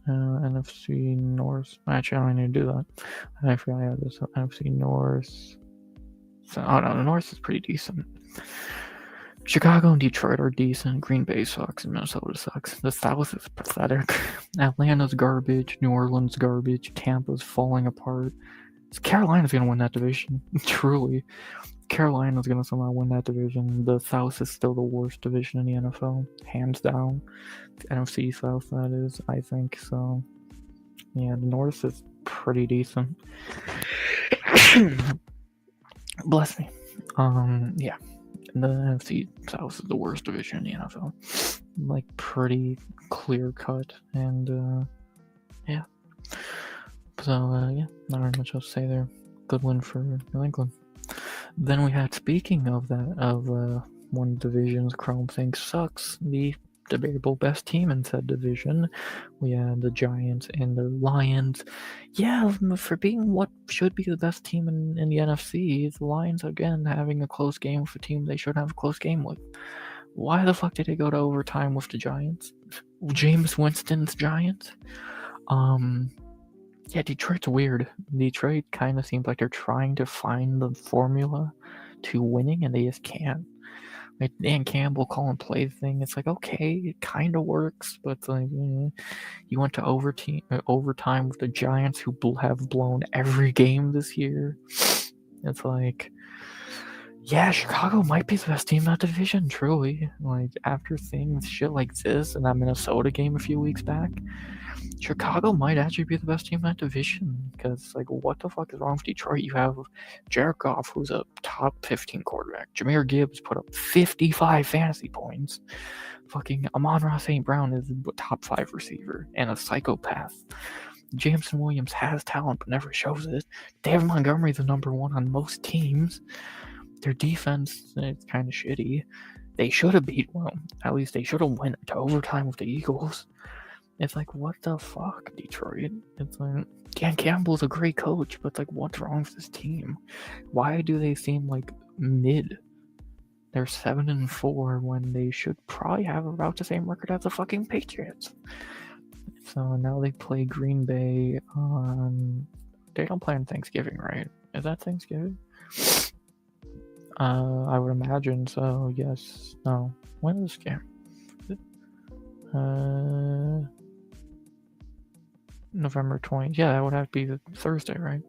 S1: NFC North. Actually, I don't need to do that. I forgot I had this. NFC North. So, no, the North is pretty decent. Chicago and Detroit are decent. Green Bay sucks, and Minnesota sucks. The South is pathetic. Atlanta's garbage. New Orleans garbage. Tampa's falling apart. Carolina's gonna win that division. Truly. Carolina's gonna somehow win that division. The South is still the worst division in the NFL, hands down. The NFC South, that is, I think. So, yeah, the North is pretty decent. Bless me. Yeah. The NFC South is the worst division in the NFL. Like, pretty clear cut, and yeah. So, not very much else to say there. Good win for New England. Then we had, speaking of that, one division's Chrome thinks sucks, the debatable best team in said division. We had the Giants and the Lions. Yeah, for being what should be the best team in the NFC, the Lions again having a close game with a team they should have a close game with. Why the fuck did they go to overtime with the Giants? Jameis Winston's Giants? Yeah, Detroit's weird. Detroit kind of seems like they're trying to find the formula to winning, and they just can't. Like, Dan Campbell call and play thing, it's like, okay, it kind of works, but like, you went to overtime with the Giants, who have blown every game this year. It's like, yeah, Chicago might be the best team in that division, truly. Like, after shit like this and that Minnesota game a few weeks back, Chicago might actually be the best team in that division, because, like, what the fuck is wrong with Detroit? You have Jared Goff, who's a top 15 quarterback. Jahmyr Gibbs put up 55 fantasy points. Fucking Amon-Ra St. Brown is a top 5 receiver and a psychopath. Jameson Williams has talent but never shows it. David Montgomery's the number 1 on most teams. Their defense is kind of shitty. They should have at least they should have went to overtime with the Eagles. It's like, what the fuck, Detroit? It's like, Dan Campbell's a great coach, but it's like, what's wrong with this team? Why do they seem like mid. They're 7-4 when they should probably have about the same record as the fucking Patriots. So now they play Green Bay on. They don't play on Thanksgiving, right? Is that Thanksgiving? I would imagine so. Yes. No. When is this game? November 20th. Yeah, that would have to be the Thursday, right?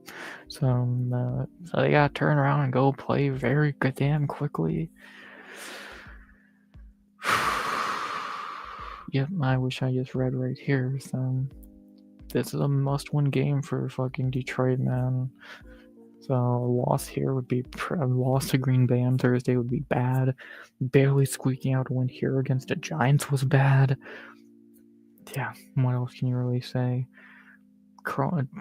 S1: So they gotta turn around and go play very goddamn quickly. Yep, I wish I just read right here. So this is a must-win game for fucking Detroit, man. So a loss here would be a loss to Green Bay on Thursday would be bad. Barely squeaking out a win here against the Giants was bad. Yeah, what else can you really say?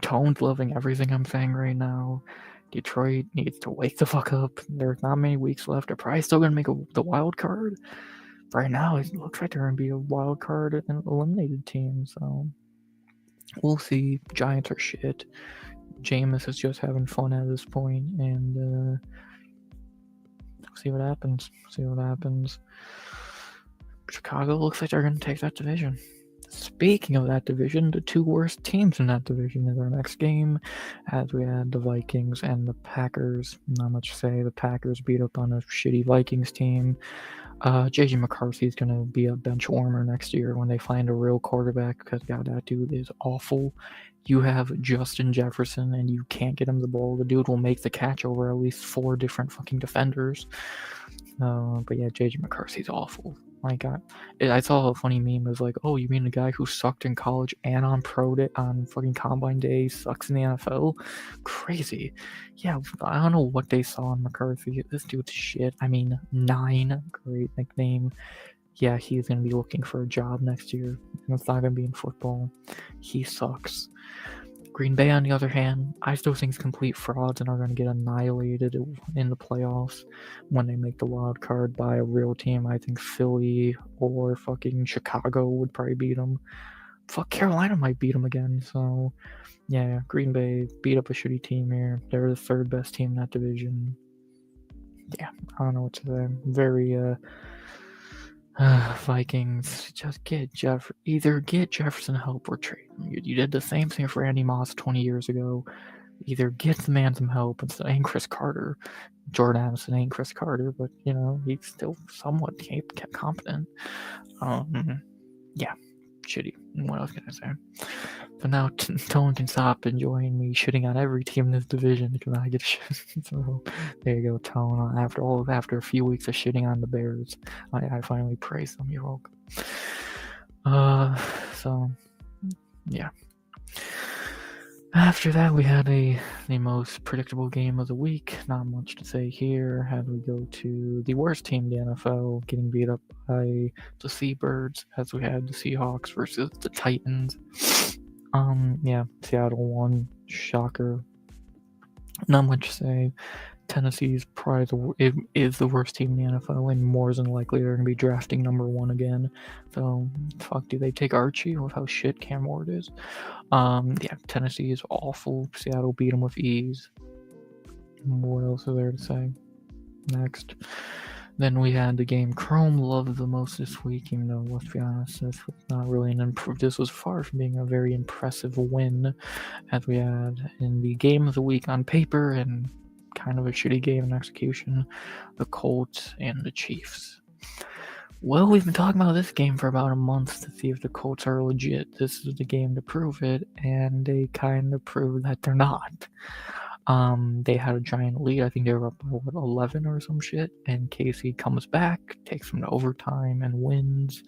S1: Tone's loving everything I'm saying right now. Detroit needs to wake the fuck up. There's not many weeks left. They're probably still gonna make the wild card. Right now, it looks like they're gonna be a wild card and eliminated team. So we'll see. Giants are shit. Jameis is just having fun at this point, and see what happens. Chicago looks like they're gonna take that division. Speaking of that division, the two worst teams in that division is our next game, as we had the Vikings and the Packers. Not much to say. The Packers beat up on a shitty Vikings team. J.J. McCarthy is going to be a bench warmer next year when they find a real quarterback, because God, that dude is awful. You have Justin Jefferson and you can't get him the ball. The dude will make the catch over at least 4 different fucking defenders. But yeah, J.J. McCarthy's awful. Like, I saw a funny meme. It was like, oh, you mean the guy who sucked in college and on pro day, on fucking combine day, sucks in the NFL? Crazy. Yeah, I don't know what they saw in McCarthy. This dude's shit. I mean, 9, great nickname. Yeah, he's going to be looking for a job next year, and it's not going to be in football. He sucks. Green Bay, on the other hand, I still think is complete frauds and are going to get annihilated in the playoffs when they make the wild card by a real team. I think Philly or fucking Chicago would probably beat them. Fuck, Carolina might beat them again. So, yeah, Green Bay beat up a shitty team here. They're the 3rd best team in that division. Yeah, I don't know what to say. Very, Vikings, just either get Jefferson help or trade him. You did the same thing for Randy Moss 20 years ago. Either get the man some help, and ain't Chris Carter. Jordan Addison ain't Chris Carter, but he's still somewhat competent. Yeah, shitty. What else can I say? But now Tone can stop enjoying me shitting on every team in this division because I get shit. So there you go, Tone. After a few weeks of shitting on the Bears, I finally praise them. You're welcome. So yeah. After that, we had the most predictable game of the week. Not much to say here. Had we go to the worst team in the NFL, getting beat up by the Seabirds, as we had the Seahawks versus the Titans. Yeah, Seattle won. Shocker. Not much to say. Tennessee's probably is the worst team in the NFL, and more than likely they're going to be drafting number 1 again. So, fuck, do they take Archie with how shit Cam Ward is? Yeah, Tennessee is awful. Seattle beat them with ease. What else is there to say? Next. Then we had the game Chrome loved the most this week, even though, let's be honest, this was not really this was far from being a very impressive win, as we had in the game of the week on paper and kind of a shitty game in execution, the Colts and the Chiefs. Well, we've been talking about this game for about a month to see if the Colts are legit. This is the game to prove it, and they kind of proved that they're not. They had a giant lead. I think they were up by 11 or some shit, and Casey comes back, takes them to overtime, and wins.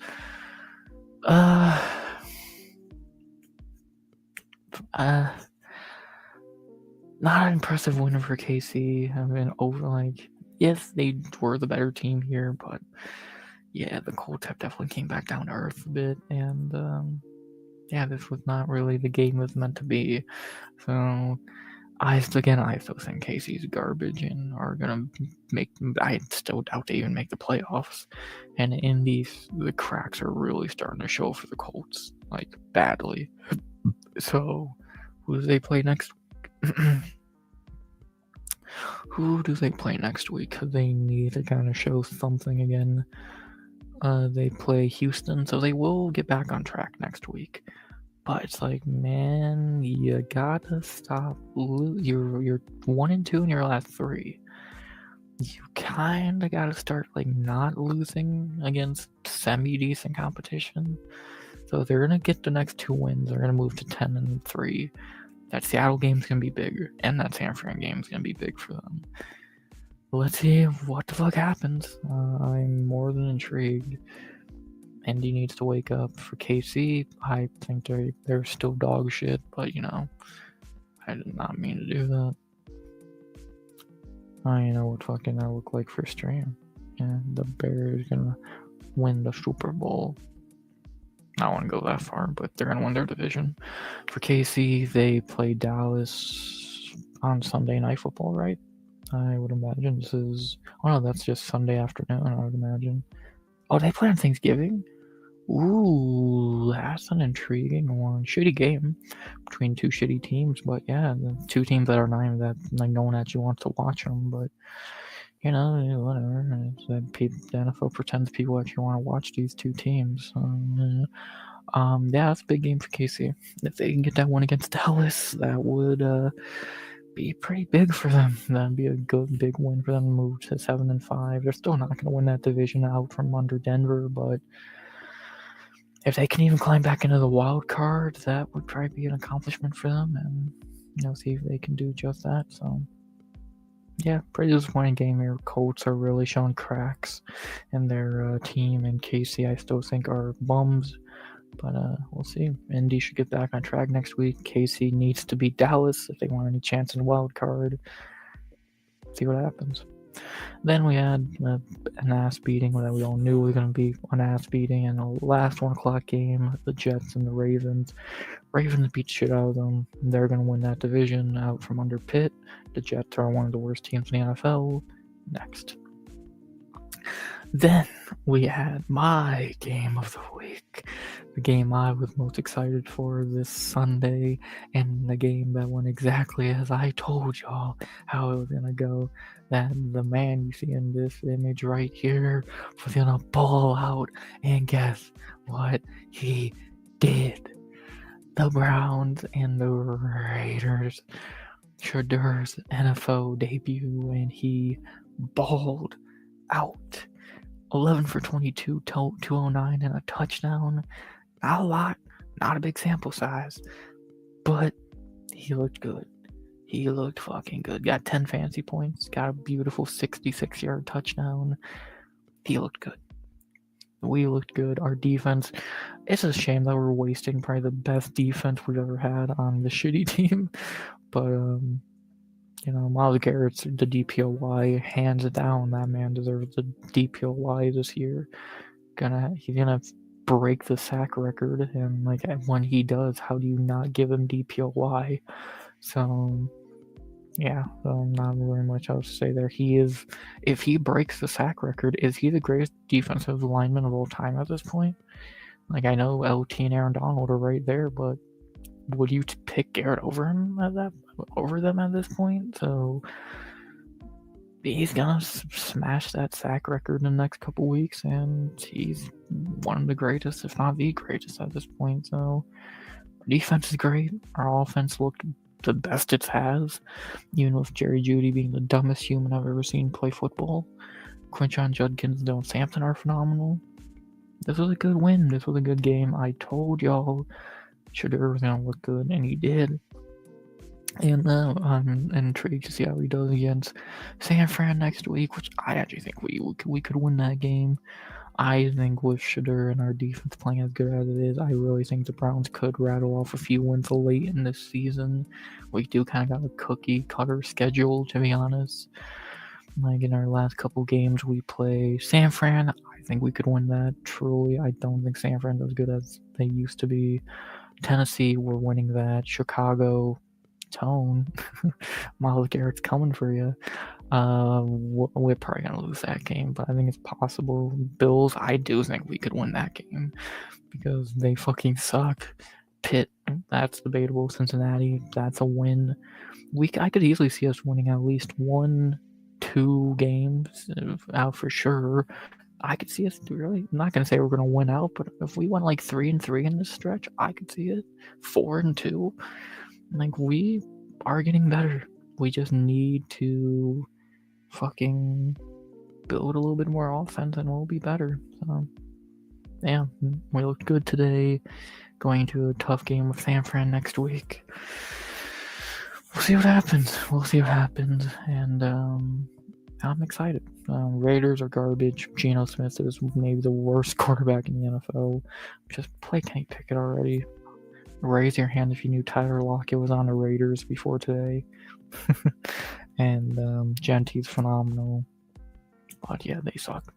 S1: Not an impressive win for KC. I mean, yes, they were the better team here, but yeah, the Colts have definitely came back down to earth a bit, and yeah, this was not really the game it was meant to be. So I still think Casey's garbage and are gonna make. I still doubt they even make the playoffs. And in the cracks are really starting to show for the Colts, like badly. So who do they play next week? Who do they play next week? They need to kind of show something again. They play Houston, so they will get back on track next week. But it's like, man, you gotta stop. You're 1-2 in your last 3. You kind of gotta start like not losing against semi-decent competition. So they're gonna get the next 2 wins. They're gonna move to 10-3. That Seattle game's gonna be big, and that San Fran game's gonna be big for them. Let's see what the fuck happens. I'm more than intrigued. Indy needs to wake up. For KC, I think they're still dog shit, but I did not mean to do that. I know what fucking I look like for stream. And the Bears gonna win the Super Bowl. I don't want to go that far, but they're gonna win their division. For KC, they play Dallas on Sunday Night Football, right? I would imagine this is. Oh no, that's just Sunday afternoon. I would imagine. Oh, they play on Thanksgiving. Ooh, that's an intriguing one. Shitty game between 2 shitty teams, but yeah, the 2 teams that are not even that, like, no one actually wants to watch them, but whatever. The NFL pretends people actually want to watch these 2 teams. Yeah, that's a big game for KC. If they can get that one against Dallas, that would be pretty big for them. That'd be a good big win for them to move to 7-5. They're still not going to win that division out from under Denver, but if they can even climb back into the wild card, that would probably be an accomplishment for them, and see if they can do just that. So yeah, pretty disappointing game here. Colts are really showing cracks in their team, and KC I still think are bums. But we'll see. Indy should get back on track next week. KC needs to beat Dallas if they want any chance in the wild card. See what happens. Then we had an ass beating that we all knew was going to be an ass beating, and the last 1 o'clock game, the Jets and the Ravens. Ravens beat the shit out of them. They're going to win that division out from under Pitt. The Jets are one of the worst teams in the NFL. Next. Then we had my game of the week, the game I was most excited for this Sunday, and the game that went exactly as I told y'all how it was going to go. That the man you see in this image right here was going to ball out, and guess what he did? The Browns and the Raiders. Shadur's NFL debut, and he balled out. 11 for 22, 209, and a touchdown. Not a lot, not a big sample size, but he looked good. He looked fucking good. Got 10 fantasy points, got a beautiful 66-yard touchdown. He looked good. We looked good. Our defense, it's a shame that we're wasting probably the best defense we've ever had on the shitty team, but Myles Garrett's the DPOY, hands down. That man deserves the DPOY this year. He's gonna break the sack record, and like when he does, how do you not give him DPOY? So yeah, not very much else to say there. If he breaks the sack record, is he the greatest defensive lineman of all time at this point? Like, I know LT and Aaron Donald are right there, but would you pick Garrett over them at this point? So he's gonna smash that sack record in the next couple weeks, and he's one of the greatest, if not the greatest, at this point. So our defense is great. Our offense looked the best it has, even with Jerry Jeudy being the dumbest human I've ever seen play football. Quinshon Judkins and Dylan Sampson are phenomenal. This was a good win. This was a good game. I told y'all Shadur was gonna look good, and he did. And I'm intrigued to see how he does against San Fran next week, which I actually think we could win that game. I think with Shadur and our defense playing as good as it is, I really think the Browns could rattle off a few wins late in this season. We do kind of got a cookie cutter schedule, to be honest. Like in our last couple games, we play San Fran. I think we could win that. Truly, I don't think San Fran's as good as they used to be. Tennessee, we're winning that. Chicago, Tone, Myles Garrett's coming for you. We're probably gonna lose that game, but I think it's possible. Bills, I do think we could win that game because they fucking suck. Pitt, that's debatable. Cincinnati, that's a win. I could easily see us winning at least 1-2 games out for sure. I could see us really. I'm not gonna say we're gonna win out, but if we went like 3-3 in this stretch, I could see it. 4-2. Like, we are getting better. We just need to fucking build a little bit more offense, and we'll be better. So, yeah, we looked good today. Going to a tough game with San Fran next week. We'll see what happens. And I'm excited. Raiders are garbage. Geno Smith is maybe the worst quarterback in the NFL. Just play Kenny Pickett already. Raise your hand if you knew Tyler Lockett was on the Raiders before today. And Gentry's phenomenal. But yeah, they suck.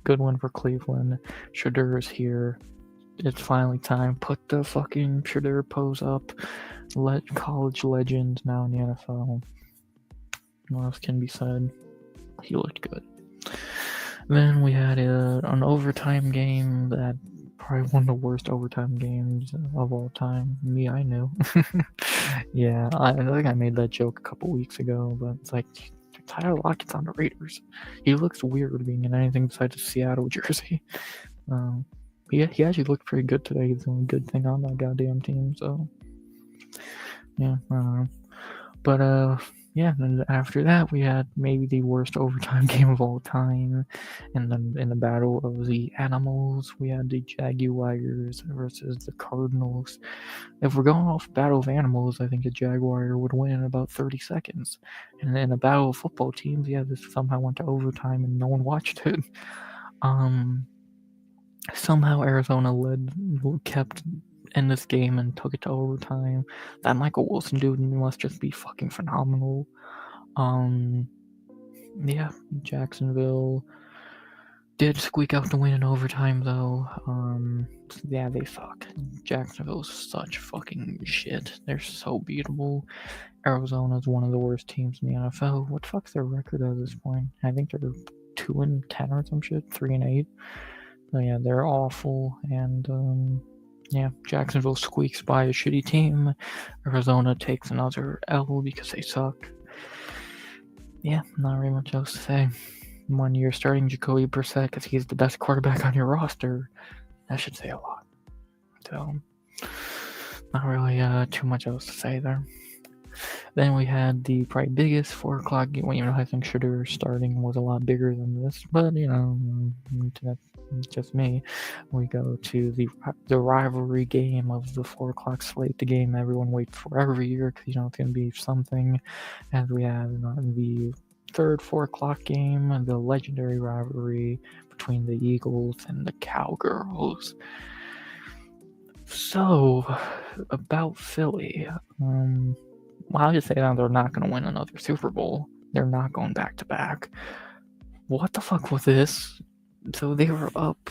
S1: Good one for Cleveland. Shadur is here. It's finally time. Put the fucking Shadur pose up. Let college legend now in the NFL. What else can be said? He looked good. Then we had an overtime game that probably one of the worst overtime games of all time. Me, I knew. Yeah, I think I made that joke a couple weeks ago, but it's like, Tyler Lockett's on the Raiders. He looks weird being in anything besides a Seattle jersey. He actually looked pretty good today. He's the only good thing on that goddamn team. So yeah, I don't know. But yeah, and after that we had maybe the worst overtime game of all time. And then in the battle of the animals, we had the Jaguars versus the Cardinals. If we're going off battle of animals, I think a Jaguar would win in about 30 seconds. And in a battle of football teams, yeah, this somehow went to overtime and no one watched it. Somehow Arizona kept in this game and took it to overtime. That Michael Wilson dude must just be fucking phenomenal. Yeah, Jacksonville did squeak out the win in overtime though. Yeah, they suck. Jacksonville's such fucking shit. They're so beatable. Arizona's one of the worst teams in the NFL. What the fuck's their record at this point? I think they're 2-10 or some shit, 3-8. So yeah, they're awful, and yeah, Jacksonville squeaks by a shitty team. Arizona takes another L because they suck. Yeah, not really much else to say. When you're starting Jacoby Brissett because he's the best quarterback on your roster, that should say a lot. So, not really too much else to say there. Then we had the probably biggest 4 o'clock game. Well, I think Shadur starting was a lot bigger than this, but that's just me. We go to the rivalry game of the 4 o'clock slate, the game everyone waits for every year because it's going to be something. And we have the third 4 o'clock game, the legendary rivalry between the Eagles and the Cowgirls. So, about Philly, I'll just say that they're not going to win another Super Bowl. They're not going back to back. What the fuck was this? So they were up,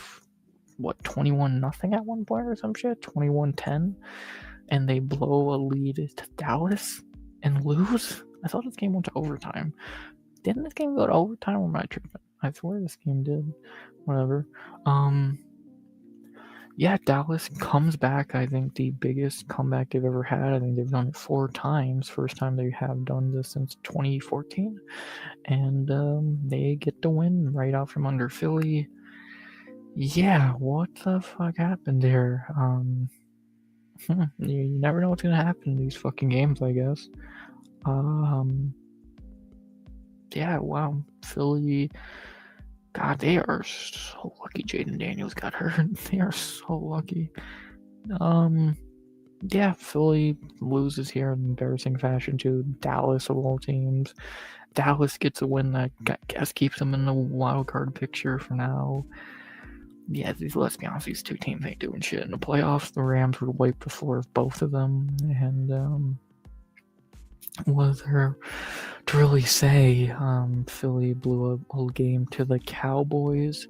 S1: 21-0 at one point or some shit? 21-10? And they blow a lead to Dallas and lose? I thought this game went to overtime. Didn't this game go to overtime or am I tripping? I swear this game did. Whatever. Yeah, Dallas comes back. I think the biggest comeback they've ever had. I think they've done it 4 times. First time they have done this since 2014. And they get the win right out from under Philly. Yeah, what the fuck happened there? You never know what's gonna happen in these fucking games, I guess. Yeah, wow. Philly... God, they are so lucky Jaden Daniels got hurt. They are so lucky. Yeah, Philly loses here in embarrassing fashion to Dallas of all teams. Dallas gets a win that I guess keeps them in the wild card picture for now. Yeah, let's be honest, these two teams ain't doing shit in the playoffs. The Rams would wipe the floor of both of them, and what there to really say? Philly blew a whole game to the Cowboys,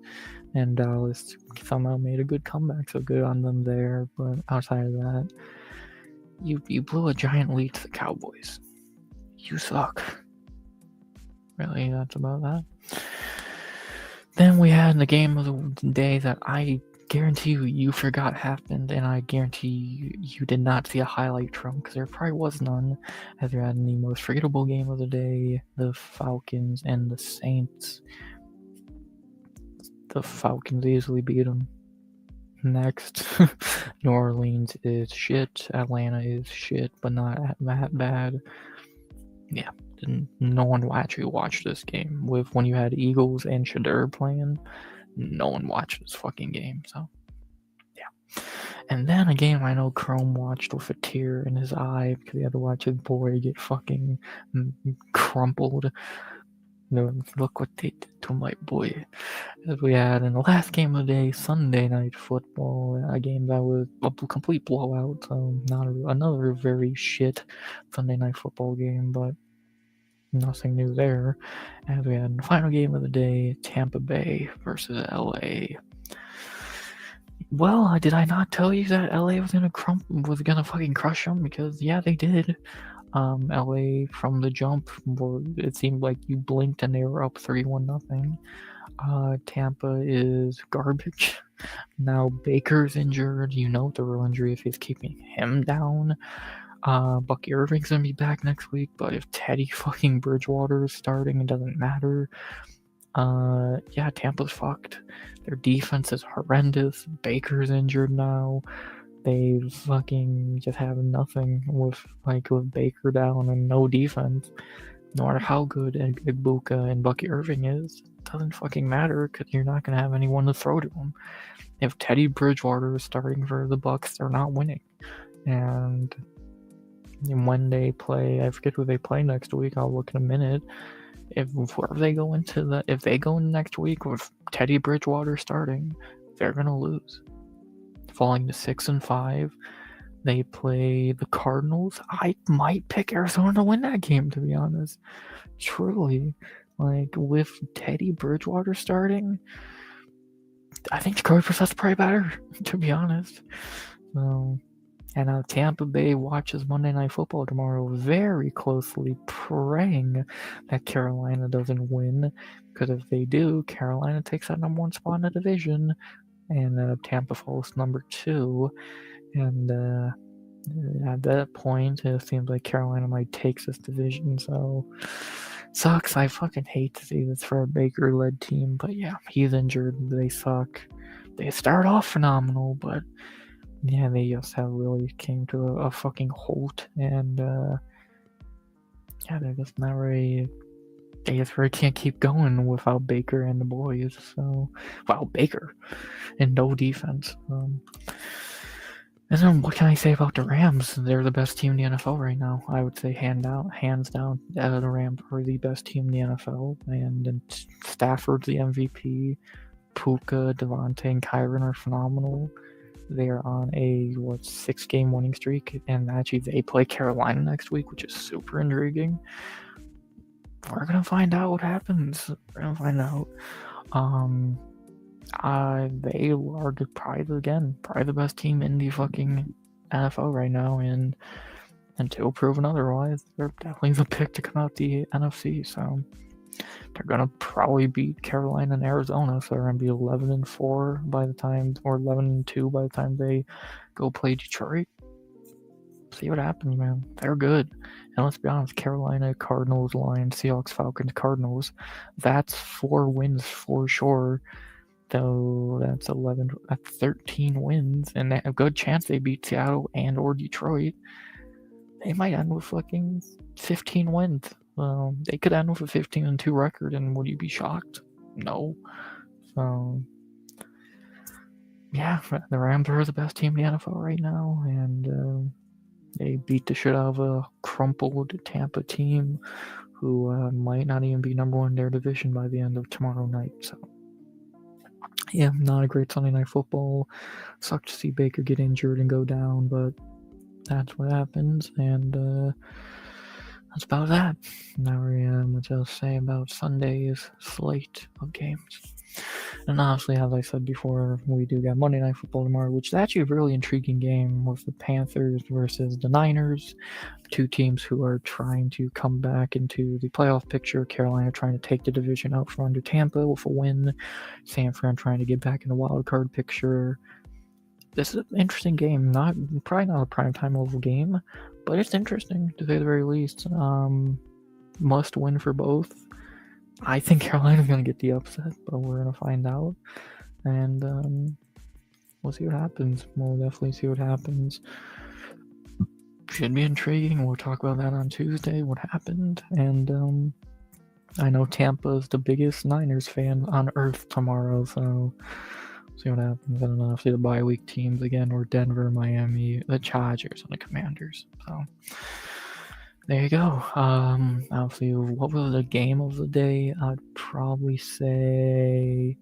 S1: and Dallas somehow made a good comeback, so good on them there. But outside of that, you blew a giant lead to the Cowboys. You suck. Really, that's about that. Then we had the game of the day that I guarantee you forgot happened, and I guarantee you did not see a highlight from, because there probably was none, as you had the most forgettable game of the day, the Falcons and the Saints. The Falcons easily beat them. Next, New Orleans is shit, Atlanta is shit, but not that bad. Yeah, no one actually watched this game. With when you had Eagles and Shadur playing, no one watched this fucking game, so yeah. And then a game I know Chrome watched with a tear in his eye because he had to watch his boy get fucking crumpled. Look what they did to my boy. As we had in the last game of the day, Sunday Night Football, a game that was a complete blowout. So not another very shit Sunday Night Football game, but nothing new there. As we had the final game of the day, Tampa Bay versus LA. Well, did I not tell you that LA was gonna fucking crush them? Because yeah, they did. LA from the jump, it seemed like you blinked and they were up 3-1-0. Tampa is garbage. Now Baker's injured. You know the real injury if he's keeping him down. Bucky Irving's gonna be back next week, but if Teddy fucking Bridgewater is starting, it doesn't matter. Yeah, Tampa's fucked. Their defense is horrendous. Baker's injured now. They fucking just have nothing with Baker down and no defense. No matter how good Ibuka and Bucky Irving is, it doesn't fucking matter because you're not gonna have anyone to throw to them. If Teddy Bridgewater is starting for the Bucks, they're not winning. And when they play, I forget who they play next week. I'll look in a minute. If they go into next week with Teddy Bridgewater starting, they're gonna lose. Falling to 6-5. They play the Cardinals. I might pick Arizona to win that game, to be honest. Truly. With Teddy Bridgewater starting, I think Jacoby Brissett's probably better, to be honest. And now Tampa Bay watches Monday Night Football tomorrow very closely, praying that Carolina doesn't win. Because if they do, Carolina takes that number 1 spot in the division, and Tampa falls number 2. And at that point, it seems like Carolina might take this division. So sucks. I fucking hate to see this for a Baker-led team, but yeah, he's injured. They suck. They start off phenomenal, but yeah, they just have really came to a fucking halt, and yeah, they're just not very. They just really can't keep going without Baker and the boys. So, without Baker and no defense. And then what can I say about the Rams? They're the best team in the NFL right now. I would say hands down, the Rams are the best team in the NFL. And Stafford's the MVP. Puka, Devontae, and Kyron are phenomenal. They are on a 6-game winning streak, and actually they play Carolina next week, which is super intriguing. We're gonna find out what happens. We're gonna find out. They are probably the best team in the fucking NFL right now, and until proven otherwise, they're definitely the pick to come out the NFC. So they're gonna probably beat Carolina and Arizona, so they're gonna be 11-4 by the time, or 11-2 by the time they go play Detroit. See what happens, man. They're good. And let's be honest, Carolina, Cardinals, Lions, Seahawks, Falcons, Cardinals, that's 4 wins for sure. Though that's 13 wins, and they have a good chance they beat Seattle and or Detroit. They might end with fucking 15 wins. They could end with a 15-2 record, and would you be shocked? No. So yeah, the Rams are the best team in the NFL right now, and they beat the shit out of a crumpled Tampa team who might not even be number 1 in their division by the end of tomorrow night. So yeah, not a great Sunday Night Football. Sucked to see Baker get injured and go down, but that's what happens, and that's about that. Now we're much else to say about Sunday's slate of games. And obviously, as I said before, we do get Monday Night Football tomorrow, which is actually a really intriguing game with the Panthers versus the Niners, two teams who are trying to come back into the playoff picture. Carolina trying to take the division out from under Tampa with a win. San Fran trying to get back in the wild card picture. This is an interesting game. Probably not a primetime level game, but it's interesting to say the very least. Must win for both. I think Carolina's going to get the upset, but we're going to find out. And we'll see what happens. We'll definitely see what happens. Should be intriguing. We'll talk about that on Tuesday, what happened. And I know Tampa's the biggest Niners fan on earth tomorrow, so see what happens. I don't know if the bye week teams again, or Denver, Miami, the Chargers, and the Commanders. So there you go. Obviously, what was the game of the day? I'd probably say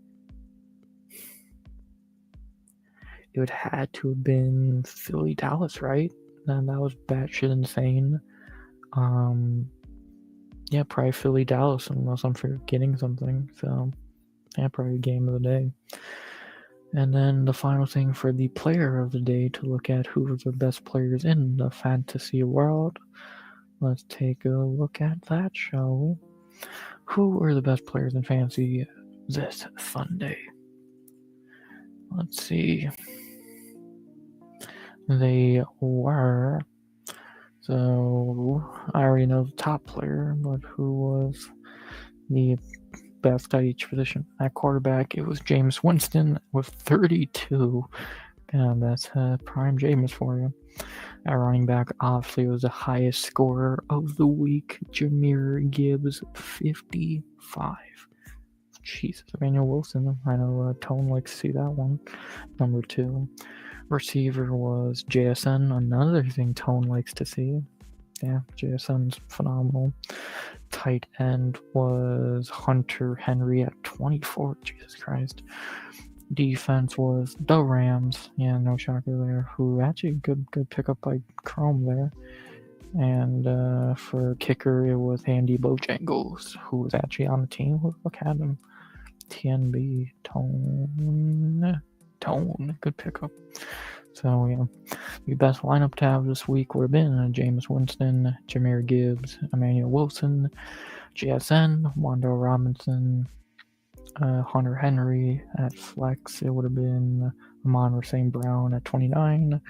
S1: it would had to have been Philly Dallas, right? And that was batshit insane. Yeah, probably Philly Dallas, unless I'm forgetting something. So yeah, probably game of the day. And then the final thing for the player of the day to look at who are the best players in the fantasy world. Let's take a look at that, shall we? Who are the best players in fantasy this Sunday? Let's see. They were... So, I already know the top player, but who was the best at each position? At quarterback, it was Jameis Winston with 32. And that's prime Jameis for you. At running back, obviously, was the highest scorer of the week. Jahmyr Gibbs, 55. Jesus, Emmanuel Wilson. I know Tone likes to see that one. Number 2. Receiver was JSN, another thing Tone likes to see. Yeah, JSN's phenomenal. Tight end was Hunter Henry at 24. Jesus Christ. Defense was the Rams. Yeah, no shocker there. Who actually good pickup by Chrome there. And for kicker, it was Andy Bojangles, who was actually on the team. Look at him. TNB Tone. Good pickup. So, yeah, the best lineup to have this week would have been Jameis Winston, Jahmyr Gibbs, Emmanuel Wilson, JSN, Wando Robinson, Hunter Henry. At flex, it would have been Amon St. Brown at 29,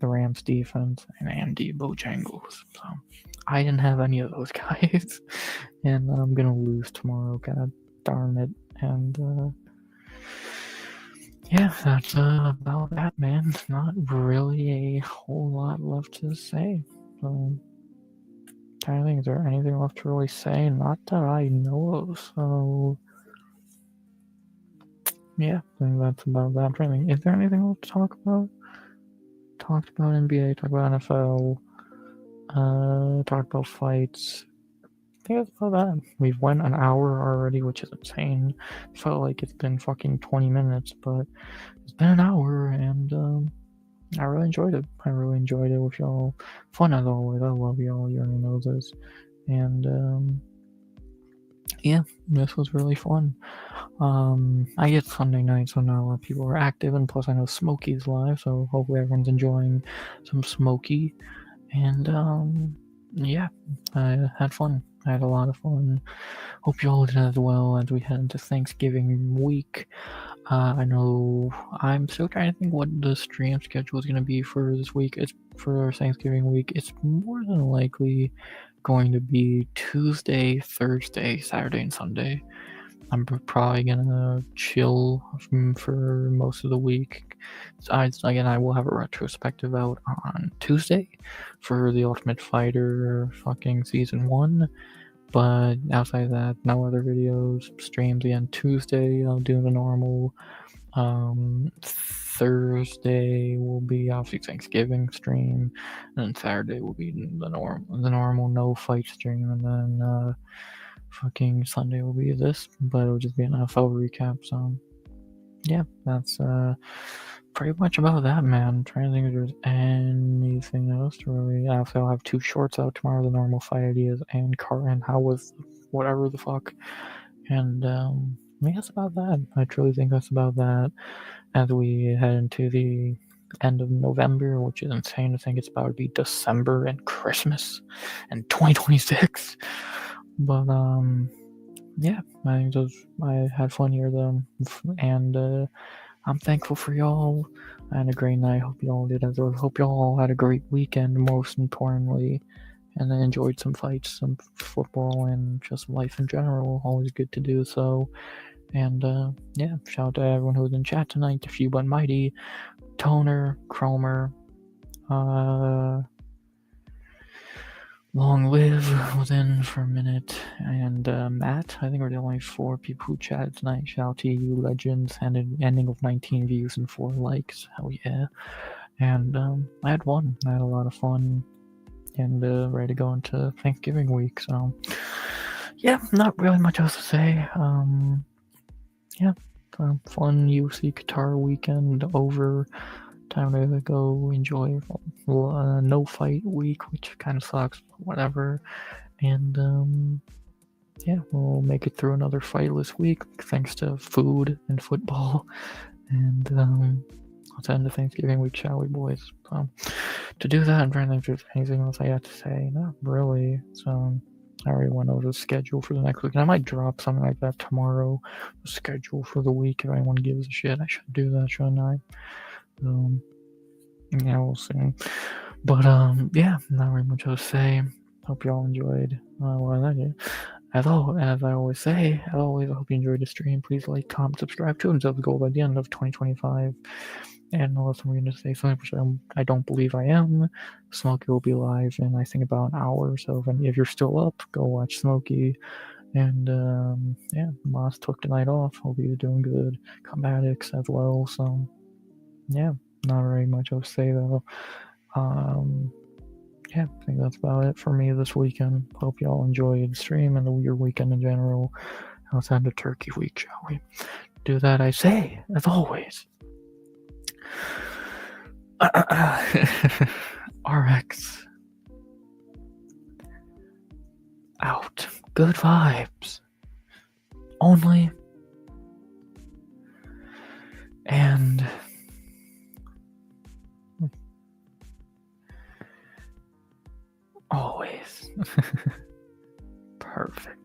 S1: the Rams defense, and Andy Bojangles. So I didn't have any of those guys, and I'm going to lose tomorrow. God darn it. And yeah, that's about that, man. Not really a whole lot left to say. So, I think, is there anything left to really say? Not that I know of. So, yeah, I think that's about that. I'm trying to think, is there anything left to talk about? Talked about NBA, talked about NFL, talked about fights. I think that's about that. We've went an hour already, which is insane. Felt like it's been fucking 20 minutes, but it's been an hour, and I really enjoyed it. I really enjoyed it with y'all. Fun as always. I love y'all. You already know this. And yeah, this was really fun. I get Sunday night, so not a lot of people are active, and plus I know Smokey's live, so hopefully everyone's enjoying some Smokey. And yeah, I had fun. I had a lot of fun. Hope you all did as well as we head into Thanksgiving week. I know I'm still trying to think what the stream schedule is going to be for this week. It's for Thanksgiving week. It's more than likely going to be Tuesday, Thursday, Saturday, and Sunday. I'm probably gonna chill for most of the week. Again, I will have a retrospective out on Tuesday for the Ultimate Fighter fucking Season 1. But outside of that, no other videos. Streams again Tuesday. I'll do the normal. Thursday will be obviously Thanksgiving stream, and then Saturday will be the normal no fight stream, and then fucking Sunday will be this, but it'll just be an NFL recap. So yeah, that's pretty much about that, man. I'm trying to think if there's anything else to really. I'll have 2 shorts out tomorrow: the normal fight ideas and Carton How was whatever the fuck. And I think that's about that. I truly think that's about that as we head into the end of November, which is insane to think it's about to be December and Christmas and 2026. But yeah, I had fun here though, and I'm thankful for y'all. I had a great night. Hope y'all did as well. Hope y'all had a great weekend. Most importantly, and I enjoyed some fights, some football, and just life in general. Always good to do so. And yeah, shout out to everyone who was in chat tonight. To Few But Mighty, Toner, Cromer, Long Live was in for a minute, and Matt. I think we're the only 4 people who chatted tonight. Shout out to you, legends, and an ending of 19 views and 4 likes. Hell yeah! And I had one. I had a lot of fun, and ready to go into Thanksgiving week. So yeah, not really much else to say. Yeah, fun UFC Qatar weekend over. Time to go enjoy no fight week, which kind of sucks, but whatever. And yeah, we'll make it through another fightless week thanks to food and football. And let's end the Thanksgiving week, shall we, boys? So to do that, I'm trying to think if there's anything else I have to say. Not really. So I already went over the schedule for the next week, and I might drop something like that tomorrow. The schedule for the week, if anyone gives a shit. I should do that, shouldn't I? Yeah, we'll see. But yeah, not very much else to say. Hope y'all enjoyed. As I always say, I hope you enjoyed the stream. Please like, comment, subscribe to the goal by the end of 2025. And unless I'm going to say something which I don't believe I am, Smokey will be live in I think about an hour. So if you're still up, go watch Smokey. And yeah, Moss took the night off. Hope you're doing good. Combatics as well. So yeah, not very much else to say though. Yeah, I think that's about it for me this weekend. Hope y'all enjoyed the stream and your weekend in general. Let's end the turkey week, shall we? Do that, I say, as always. RX. Out. Good vibes. Only. And always. Perfect.